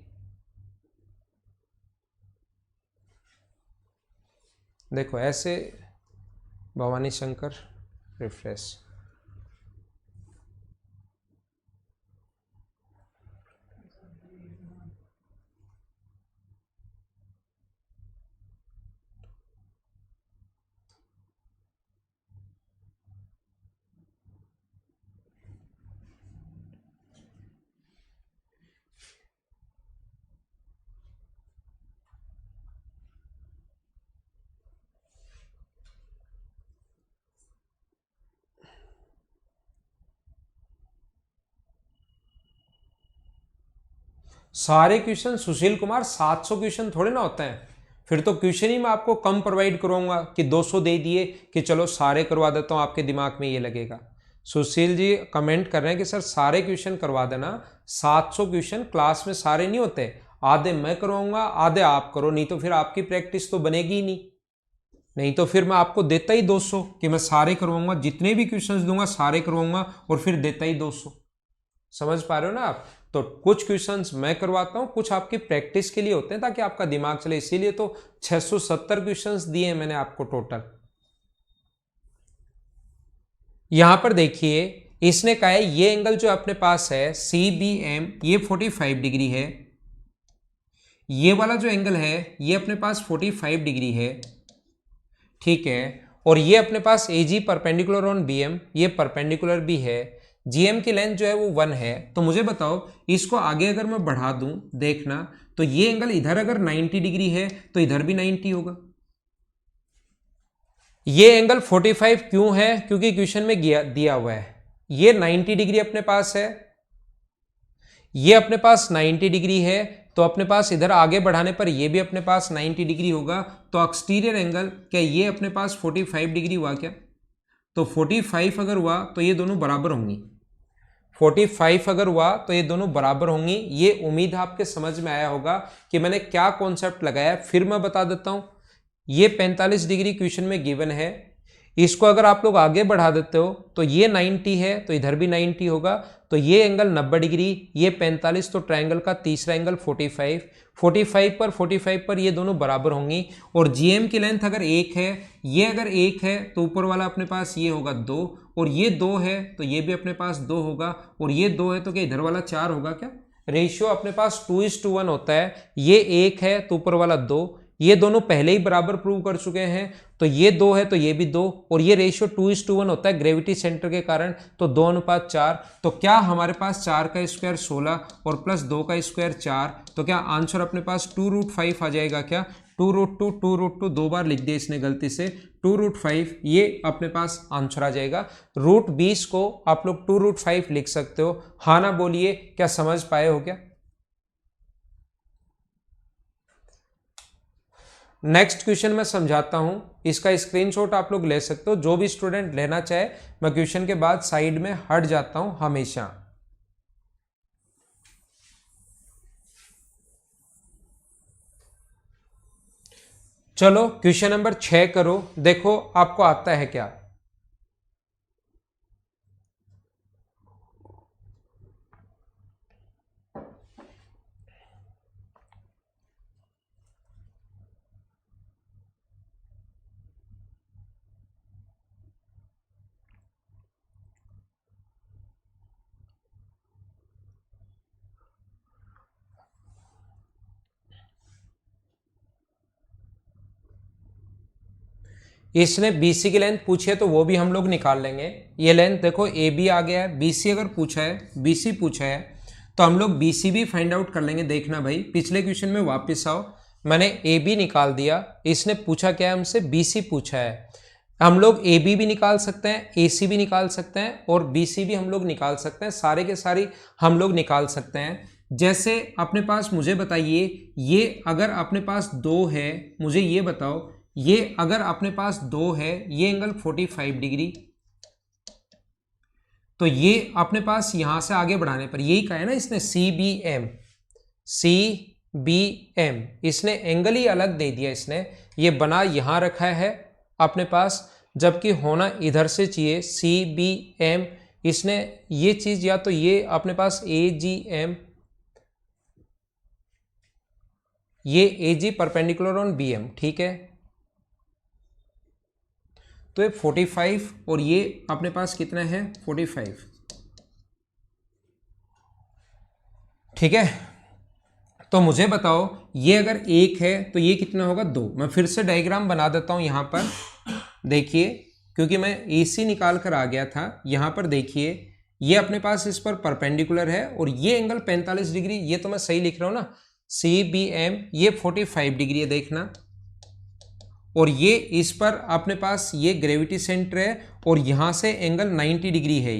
देखो ऐसे, भवानी शंकर रिफ्रेश। सारे क्वेश्चन सुशील कुमार 700 क्वेश्चन थोड़े ना होते हैं, फिर तो क्वेश्चन ही मैं आपको कम प्रोवाइड करूंगा कि 200 दे दिए कि चलो सारे करवा देता हूं, आपके दिमाग में ये लगेगा। सुशील जी कमेंट कर रहे हैं कि सर सारे क्वेश्चन करवा देना। 700 क्वेश्चन क्लास में सारे नहीं होते, आधे मैं करवाऊंगा आधे आप करो, नहीं तो फिर आपकी प्रैक्टिस तो बनेगी ही नहीं। नहीं तो फिर मैं आपको देता ही 200 कि मैं सारे करवाऊंगा, जितने भी क्वेश्चंस दूंगा सारे करवाऊंगा और फिर देता ही 200। समझ पा रहे हो ना आप? तो कुछ क्वेश्चंस मैं करवाता हूं, कुछ आपकी प्रैक्टिस के लिए होते हैं ताकि आपका दिमाग चले, इसीलिए तो 670 क्वेश्चंस दिए हैं मैंने आपको टोटल। यहां पर देखिए, इसने कहा है ये एंगल जो अपने पास है CBM ये 45 डिग्री है, ये वाला जो एंगल है ये अपने पास 45 डिग्री है, ठीक है, और ये अपने पास AG परपेंडिकुलर ऑन BM, ये परपेंडिकुलर भी है, GM की लेंथ जो है वो 1 है। तो मुझे बताओ इसको आगे अगर मैं बढ़ा दूं, देखना, तो ये एंगल इधर अगर 90 डिग्री है तो इधर भी 90 होगा। ये एंगल 45 क्यों है? क्योंकि क्वेश्चन में दिया हुआ है। ये 90 डिग्री अपने पास है, ये अपने पास 90 डिग्री है, तो अपने पास इधर आगे बढ़ाने पर ये भी अपने पास 90 डिग्री होगा। तो एक्सटीरियर एंगल क्या ये अपने पास 45 डिग्री हुआ क्या? तो 45 अगर हुआ तो ये दोनों बराबर होंगी, 45 अगर हुआ तो ये दोनों बराबर होंगी। ये उम्मीद आपके समझ में आया होगा कि मैंने क्या कॉन्सेप्ट लगाया। फिर मैं बता देता हूं, ये 45 डिग्री क्वेश्चन में गिवन है, इसको अगर आप लोग आगे बढ़ा देते हो तो ये 90 है तो इधर भी 90 होगा, तो ये एंगल 90 डिग्री, ये 45, तो ट्रायंगल का तीसरा एंगल 45, 45 पर ये दोनों बराबर होंगी। और जीएम की लेंथ अगर 1 है, ये अगर 1 है तो ऊपर वाला अपने पास ये होगा 2, और ये 2 है तो ये भी अपने पास 2 होगा, और ये 2 है तो क्या इधर वाला 4 होगा क्या? रेशियो अपने पास 2:1 होता है। ये 1 है तो ऊपर वाला 2, ये दोनों पहले ही बराबर प्रूव कर चुके हैं, तो ये 2 है तो ये भी 2, और ये रेशियो 2:1 होता है ग्रेविटी सेंटर के कारण, तो 2:4। तो क्या हमारे पास 4 का स्क्वायर 16 और प्लस 2 का स्क्वायर 4, तो क्या आंसर अपने पास 2√5 आ जाएगा क्या? 2√2 2 बार लिख दिया इसने गलती से, 2√5 ये अपने पास आंसर आ जाएगा। √20 को आप लोग 2√5 लिख सकते हो। हाँ ना बोलिए, क्या समझ पाए हो क्या? नेक्स्ट क्वेश्चन मैं समझाता हूं, इसका स्क्रीनशॉट आप लोग ले सकते हो। जो भी स्टूडेंट लेना चाहे, मैं क्वेश्चन के बाद साइड में हट जाता हूं हमेशा। चलो क्वेश्चन नंबर 6 करो, देखो आपको आता है क्या। इसने BC की लेंथ पूछी है तो वो भी हम लोग निकाल लेंगे। ये लेंथ देखो AB आ गया है, BC अगर पूछा है, BC पूछा है तो हम लोग BC भी फाइंड आउट कर लेंगे। देखना भाई, पिछले क्वेश्चन में वापस आओ, मैंने AB निकाल दिया, इसने पूछा क्या है हमसे? BC पूछा है। हम लोग AB भी निकाल सकते हैं, AC भी निकाल सकते हैं, और BC भी हम लोग निकाल सकते हैं, सारे के सारी हम लोग निकाल सकते हैं। जैसे अपने पास, मुझे बताइए, ये अगर अपने पास 2 है, मुझे ये बताओ, ये अगर अपने पास 2 है, ये एंगल 45 डिग्री, तो ये अपने पास यहां से आगे बढ़ाने पर यही कहा है ना इसने, CBM, इसने एंगल ही अलग दे दिया इसने, ये बना यहां रखा है अपने पास, जबकि होना इधर से चाहिए CBM। इसने ये चीज, या तो ये अपने पास AGM, ये AG परपेंडिकुलर ऑन BM, ठीक है। तो ये 45 और ये अपने पास कितना है? 45, ठीक है। तो मुझे बताओ, ये अगर 1 है तो ये कितना होगा? 2। मैं फिर से डायग्राम बना देता हूं यहां पर, देखिए, क्योंकि मैं AC निकाल कर आ गया था। यहां पर देखिए, ये अपने पास इस पर परपेंडिकुलर है, और ये एंगल 45 डिग्री, ये तो मैं सही लिख रहा हूं ना, CBM, ये 45 डिग्री है, देखना, और ये इस पर अपने पास ये ग्रेविटी सेंटर है, और यहां से एंगल 90 डिग्री है,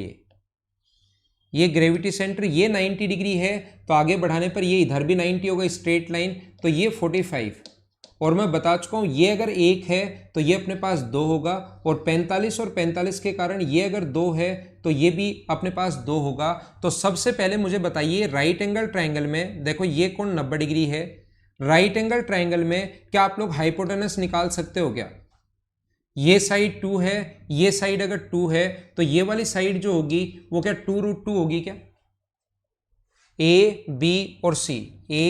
ये ग्रेविटी सेंटर, ये 90 डिग्री है, तो आगे बढ़ाने पर ये इधर भी 90 होगा, स्ट्रेट लाइन, तो ये 45। और मैं बता चुका हूं, ये अगर 1 है तो ये अपने पास 2 होगा, और 45 और 45 के कारण ये अगर 2 है तो ये भी अपने पास 2 होगा। तो सबसे पहले मुझे बताइए, राइट एंगल ट्राइंगल में देखो ये कोण 90 डिग्री है, राइट एंगल ट्राइंगल में क्या आप लोग हाइपोटेनस निकाल सकते हो क्या? ये साइड 2 है, ये साइड अगर 2 है तो ये वाली साइड जो होगी वो क्या 2√2 होगी क्या? A B और C, A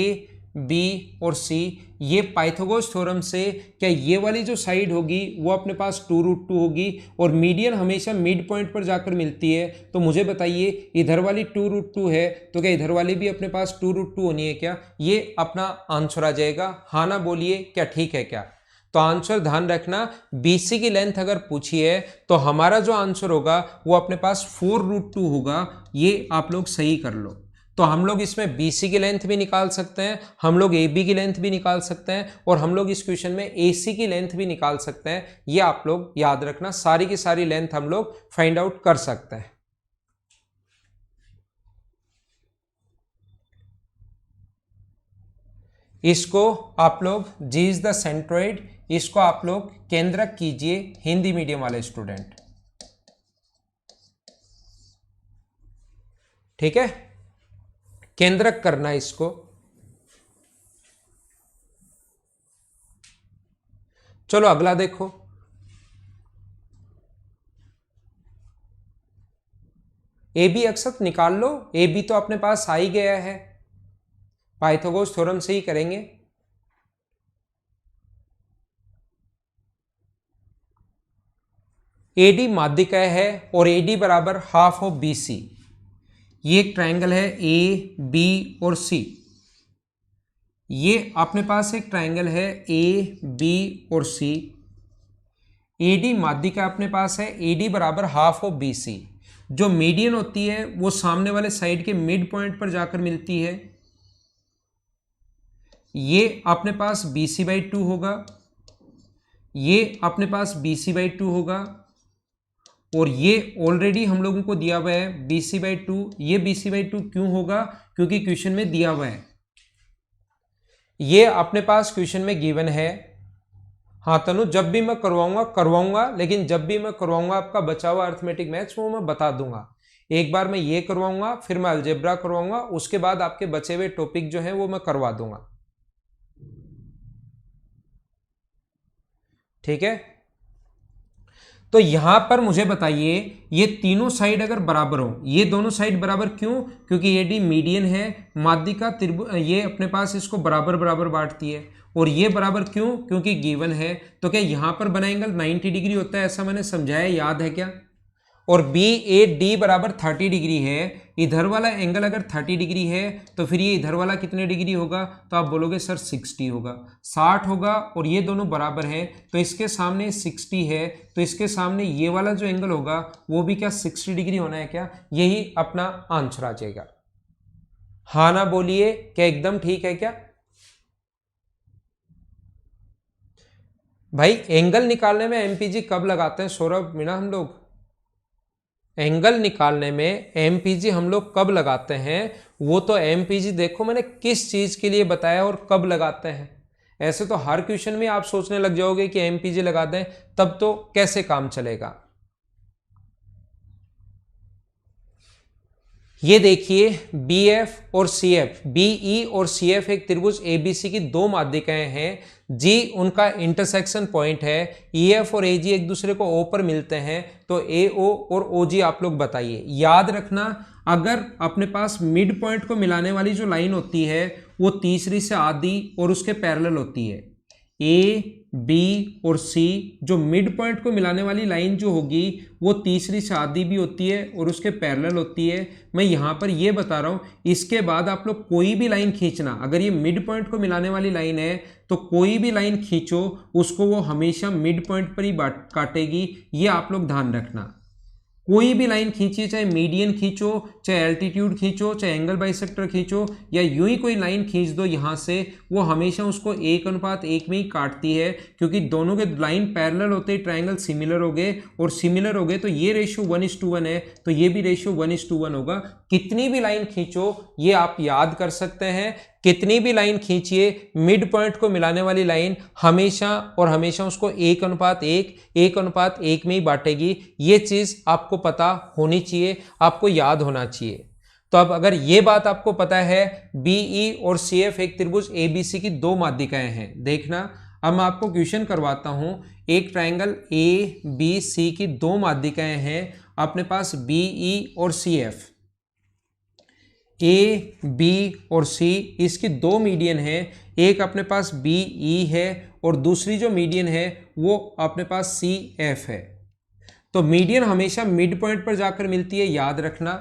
बी और सी, ये पाइथागोरस थ्योरम से क्या ये वाली जो साइड होगी वो अपने पास 2√2 होगी और मीडियन हमेशा मिड पॉइंट पर जाकर मिलती है। तो मुझे बताइए इधर वाली 2√2 है तो क्या इधर वाली भी अपने पास 2√2 होनी है क्या? ये अपना आंसर आ जाएगा। हाँ ना बोलिए, क्या ठीक है क्या? तो आंसर ध्यान रखना, BC की लेंथ अगर पूछी है तो हमारा जो आंसर होगा वो अपने पास 4√2 होगा। ये आप लोग सही कर लो। तो हम लोग इसमें BC की लेंथ भी निकाल सकते हैं, हम लोग AB की लेंथ भी निकाल सकते हैं और हम लोग इस क्वेश्चन में AC की लेंथ भी निकाल सकते हैं। ये आप लोग याद रखना, सारी की सारी लेंथ हम लोग फाइंड आउट कर सकते हैं। इसको आप लोग G इज द सेंट्रोइड, इसको आप लोग केंद्रक कीजिए हिंदी मीडियम वाले स्टूडेंट। ठीक है, केंद्रक करना इसको। चलो अगला देखो, AB अक्षत निकाल लो। AB तो अपने पास आ ही गया है, पाइथागोरस थ्योरम से ही करेंगे। AD माध्यिका है और AD बराबर हाफ ऑफ BC। ये एक ट्रायंगल है AB और C। ये अपने पास एक ट्रायंगल है AB और C। AD माध्यिका अपने पास है, AD बराबर हाफ ऑफ BC। जो मीडियन होती है वो सामने वाले साइड के मिड पॉइंट पर जाकर मिलती है। ये अपने पास BC/2 होगा, ये अपने पास BC/2 होगा और ये ऑलरेडी हम लोगों को दिया हुआ है BC/2। ये BC/2 क्यों होगा? क्योंकि क्वेश्चन में दिया हुआ है, ये अपने पास क्वेश्चन में गिवन है। हाँ तनु, जब भी मैं करवाऊंगा, लेकिन जब भी मैं करवाऊंगा आपका बचा हुआ अर्थमेटिक मैथ्स वो मैं बता दूंगा। एक बार मैं ये करवाऊंगा, फिर मैं अलजेब्रा करवाऊंगा, उसके बाद आपके बचे हुए टॉपिक जो है वो मैं करवा दूंगा। ठीक है, तो यहां पर मुझे बताइए ये तीनों साइड अगर बराबर हो, ये दोनों साइड बराबर क्यों? क्योंकि AD मीडियन है, माध्यिका त्रिभुज ये अपने पास इसको बराबर बराबर बांटती है। और ये बराबर क्यों? क्योंकि गिवन है। तो क्या यहां पर बना एंगल 90 डिग्री होता है, ऐसा मैंने समझाया, याद है क्या? और BAD बराबर 30 डिग्री है। इधर वाला एंगल अगर 30 डिग्री है तो फिर ये इधर वाला कितने डिग्री होगा? तो आप बोलोगे सर 60 होगा, 60 होगा। और ये दोनों बराबर हैं तो इसके सामने 60 है, तो इसके सामने ये वाला जो एंगल होगा वो भी क्या 60 डिग्री होना है क्या? यही अपना आंसर आ जाएगा। हाँ ना बोलिए, क्या एकदम ठीक है क्या? भाई एंगल निकालने में MPG कब लगाते हैं सौरभ मीणा? हम लोग एंगल निकालने में MPG हम लोग कब लगाते हैं? वो तो MPG देखो मैंने किस चीज के लिए बताया और कब लगाते हैं। ऐसे तो हर क्वेश्चन में आप सोचने लग जाओगे कि MPG लगा दें, तब तो कैसे काम चलेगा। ये देखिए BF और CF, BE और CF एक त्रिभुज ABC की दो माध्यिकाएं हैं। G उनका इंटरसेक्शन पॉइंट है, EF और AG एक दूसरे को O पर मिलते हैं। तो AO और OG आप लोग बताइए। याद रखना, अगर अपने पास मिड पॉइंट को मिलाने वाली जो लाइन होती है वो तीसरी से आधी और उसके पैरेलल होती है। A, B और C जो मिड पॉइंट को मिलाने वाली लाइन जो होगी वो तीसरी से आधी भी होती है और उसके पैरेलल होती है। मैं यहाँ पर ये बता रहा हूँ, इसके बाद आप लोग कोई भी लाइन खींचना, अगर ये मिड पॉइंट को मिलाने वाली लाइन है तो कोई भी लाइन खींचो उसको वो हमेशा मिड पॉइंट पर ही काटेगी। ये आप लोग ध्यान रखना। कोई भी लाइन खींचिए, चाहे मीडियन खींचो, चाहे एल्टीट्यूड खींचो, चाहे एंगल बाइसेक्टर खींचो, या यूं ही कोई लाइन खींच दो यहाँ से, वो हमेशा उसको 1:1 में ही काटती है। क्योंकि दोनों के लाइन पैरेलल होते ही ट्रायंगल सिमिलर हो गए, और सिमिलर हो गए तो ये रेशियो 1:1 है, तो ये भी रेशियो 1:1 होगा। कितनी भी लाइन खींचो ये आप याद कर सकते हैं। कितनी भी लाइन खींचिए, मिड पॉइंट को मिलाने वाली लाइन हमेशा और हमेशा उसको 1:1 में ही बांटेगी। ये चीज आपको पता होनी चाहिए, आपको याद होना चाहिए। तो अब अगर ये बात आपको पता है, BE और CF एक त्रिभुज ABC की दो माध्यिकाएं हैं। देखना, अब मैं आपको क्वेश्चन करवाता हूं। एक ट्रायंगल ABC की दो माध्यिकाएं हैं अपने पास BE और CF। ए बी और सी इसकी दो मीडियन है, एक अपने पास बी ई है और दूसरी जो मीडियन है वो अपने पास सी एफ है। तो मीडियन हमेशा मिड पॉइंट पर जाकर मिलती है, याद रखना।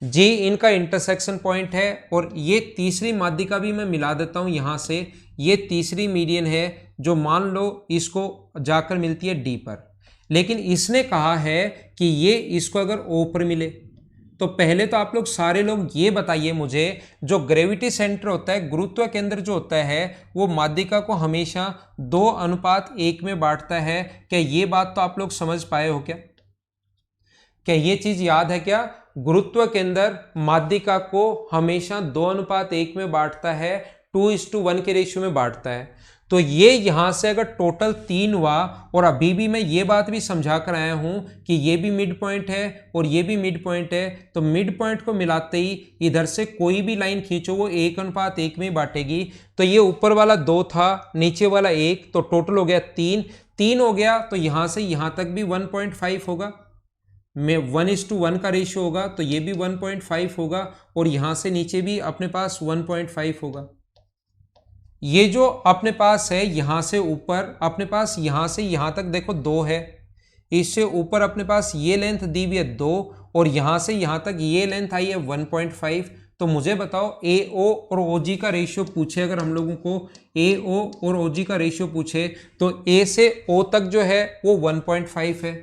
जी इनका इंटरसेक्शन पॉइंट है और ये तीसरी माध्यिका भी मैं मिला देता हूं यहां से, ये तीसरी मीडियन है जो मान लो इसको जाकर मिलती है डी पर, लेकिन इसने कहा है कि ये इसको अगर ओ पर मिले। तो पहले तो आप लोग सारे लोग ये बताइए मुझे, जो ग्रेविटी सेंटर होता है, गुरुत्व केंद्र जो होता है, वो माध्यिका को हमेशा 2:1 में बांटता है। क्या ये बात तो आप लोग समझ पाए हो क्या? क्या ये चीज याद है क्या? गुरुत्व केंद्र माध्यिका को हमेशा 2:1 में बांटता है, 2:1 के रेशियो में बांटता है। तो ये यहां से अगर टोटल 3 हुआ, और अभी भी मैं ये बात भी समझा कर आया हूं कि ये भी मिड पॉइंट है और ये भी मिड पॉइंट है, तो मिड पॉइंट को मिलाते ही इधर से कोई भी लाइन खींचो वो 1:1 में बांटेगी। तो ये ऊपर वाला 2 था, नीचे वाला 1, तो टोटल हो गया 3 हो गया। तो यहां से यहां तक भी 1.5 होगा, में 1:1 का रेशियो होगा, तो ये भी 1.5 होगा, और यहां से नीचे भी अपने पास 1.5 होगा। ये जो अपने पास है यहां से ऊपर अपने पास यहां से यहां तक देखो 2 है, इससे ऊपर अपने पास ये लेंथ दी हुई है 2, और यहां से यहां तक ये लेंथ आई है 1.5। तो मुझे बताओ AO और OG का रेशियो पूछे, अगर हम लोगों को AO और OG का रेशियो पूछे, तो A से O तक जो है वो 1.5 है,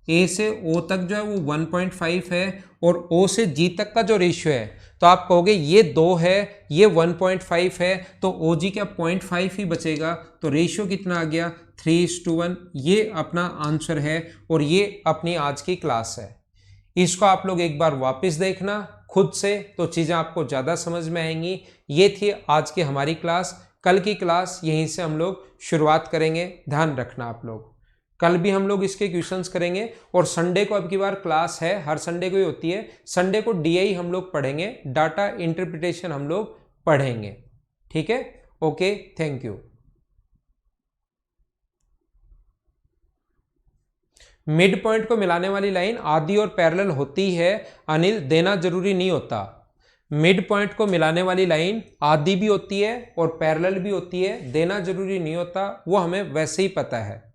A से O तक जो है वो 1.5 है, और O से G तक का जो रेशियो है, तो आप कहोगे ये 2 है, ये 1.5 है, तो OG का 0.5 ही बचेगा। तो रेशियो कितना आ गया? 3:1। ये अपना आंसर है, और ये अपनी आज की क्लास है। इसको आप लोग एक बार वापस देखना खुद से, तो चीज़ें आपको ज़्यादा समझ में आएंगी। ये थी आज की हमारी क्लास। कल की क्लास यहीं से हम लोग शुरुआत करेंगे, ध्यान रखना आप लोग। कल भी हम लोग इसके क्वेश्चंस करेंगे, और संडे को अब की बार क्लास है, हर संडे को ही होती है। संडे को DI हम लोग पढ़ेंगे, डाटा इंटरप्रिटेशन हम लोग पढ़ेंगे। ठीक है, okay, thank you. Mid point को मिलाने वाली लाइन आधी और पैरेलल होती है अनिल, देना जरूरी नहीं होता। मिड पॉइंट को मिलाने वाली लाइन आधी भी होती है और पैरेलल भी होती है, देना जरूरी नहीं होता, वो हमें वैसे ही पता है।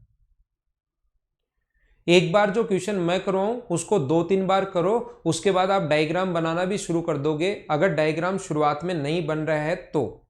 एक बार जो क्वेश्चन मैं करवाऊं उसको 2-3 बार करो, उसके बाद आप डायग्राम बनाना भी शुरू कर दोगे, अगर डायग्राम शुरुआत में नहीं बन रहा है तो।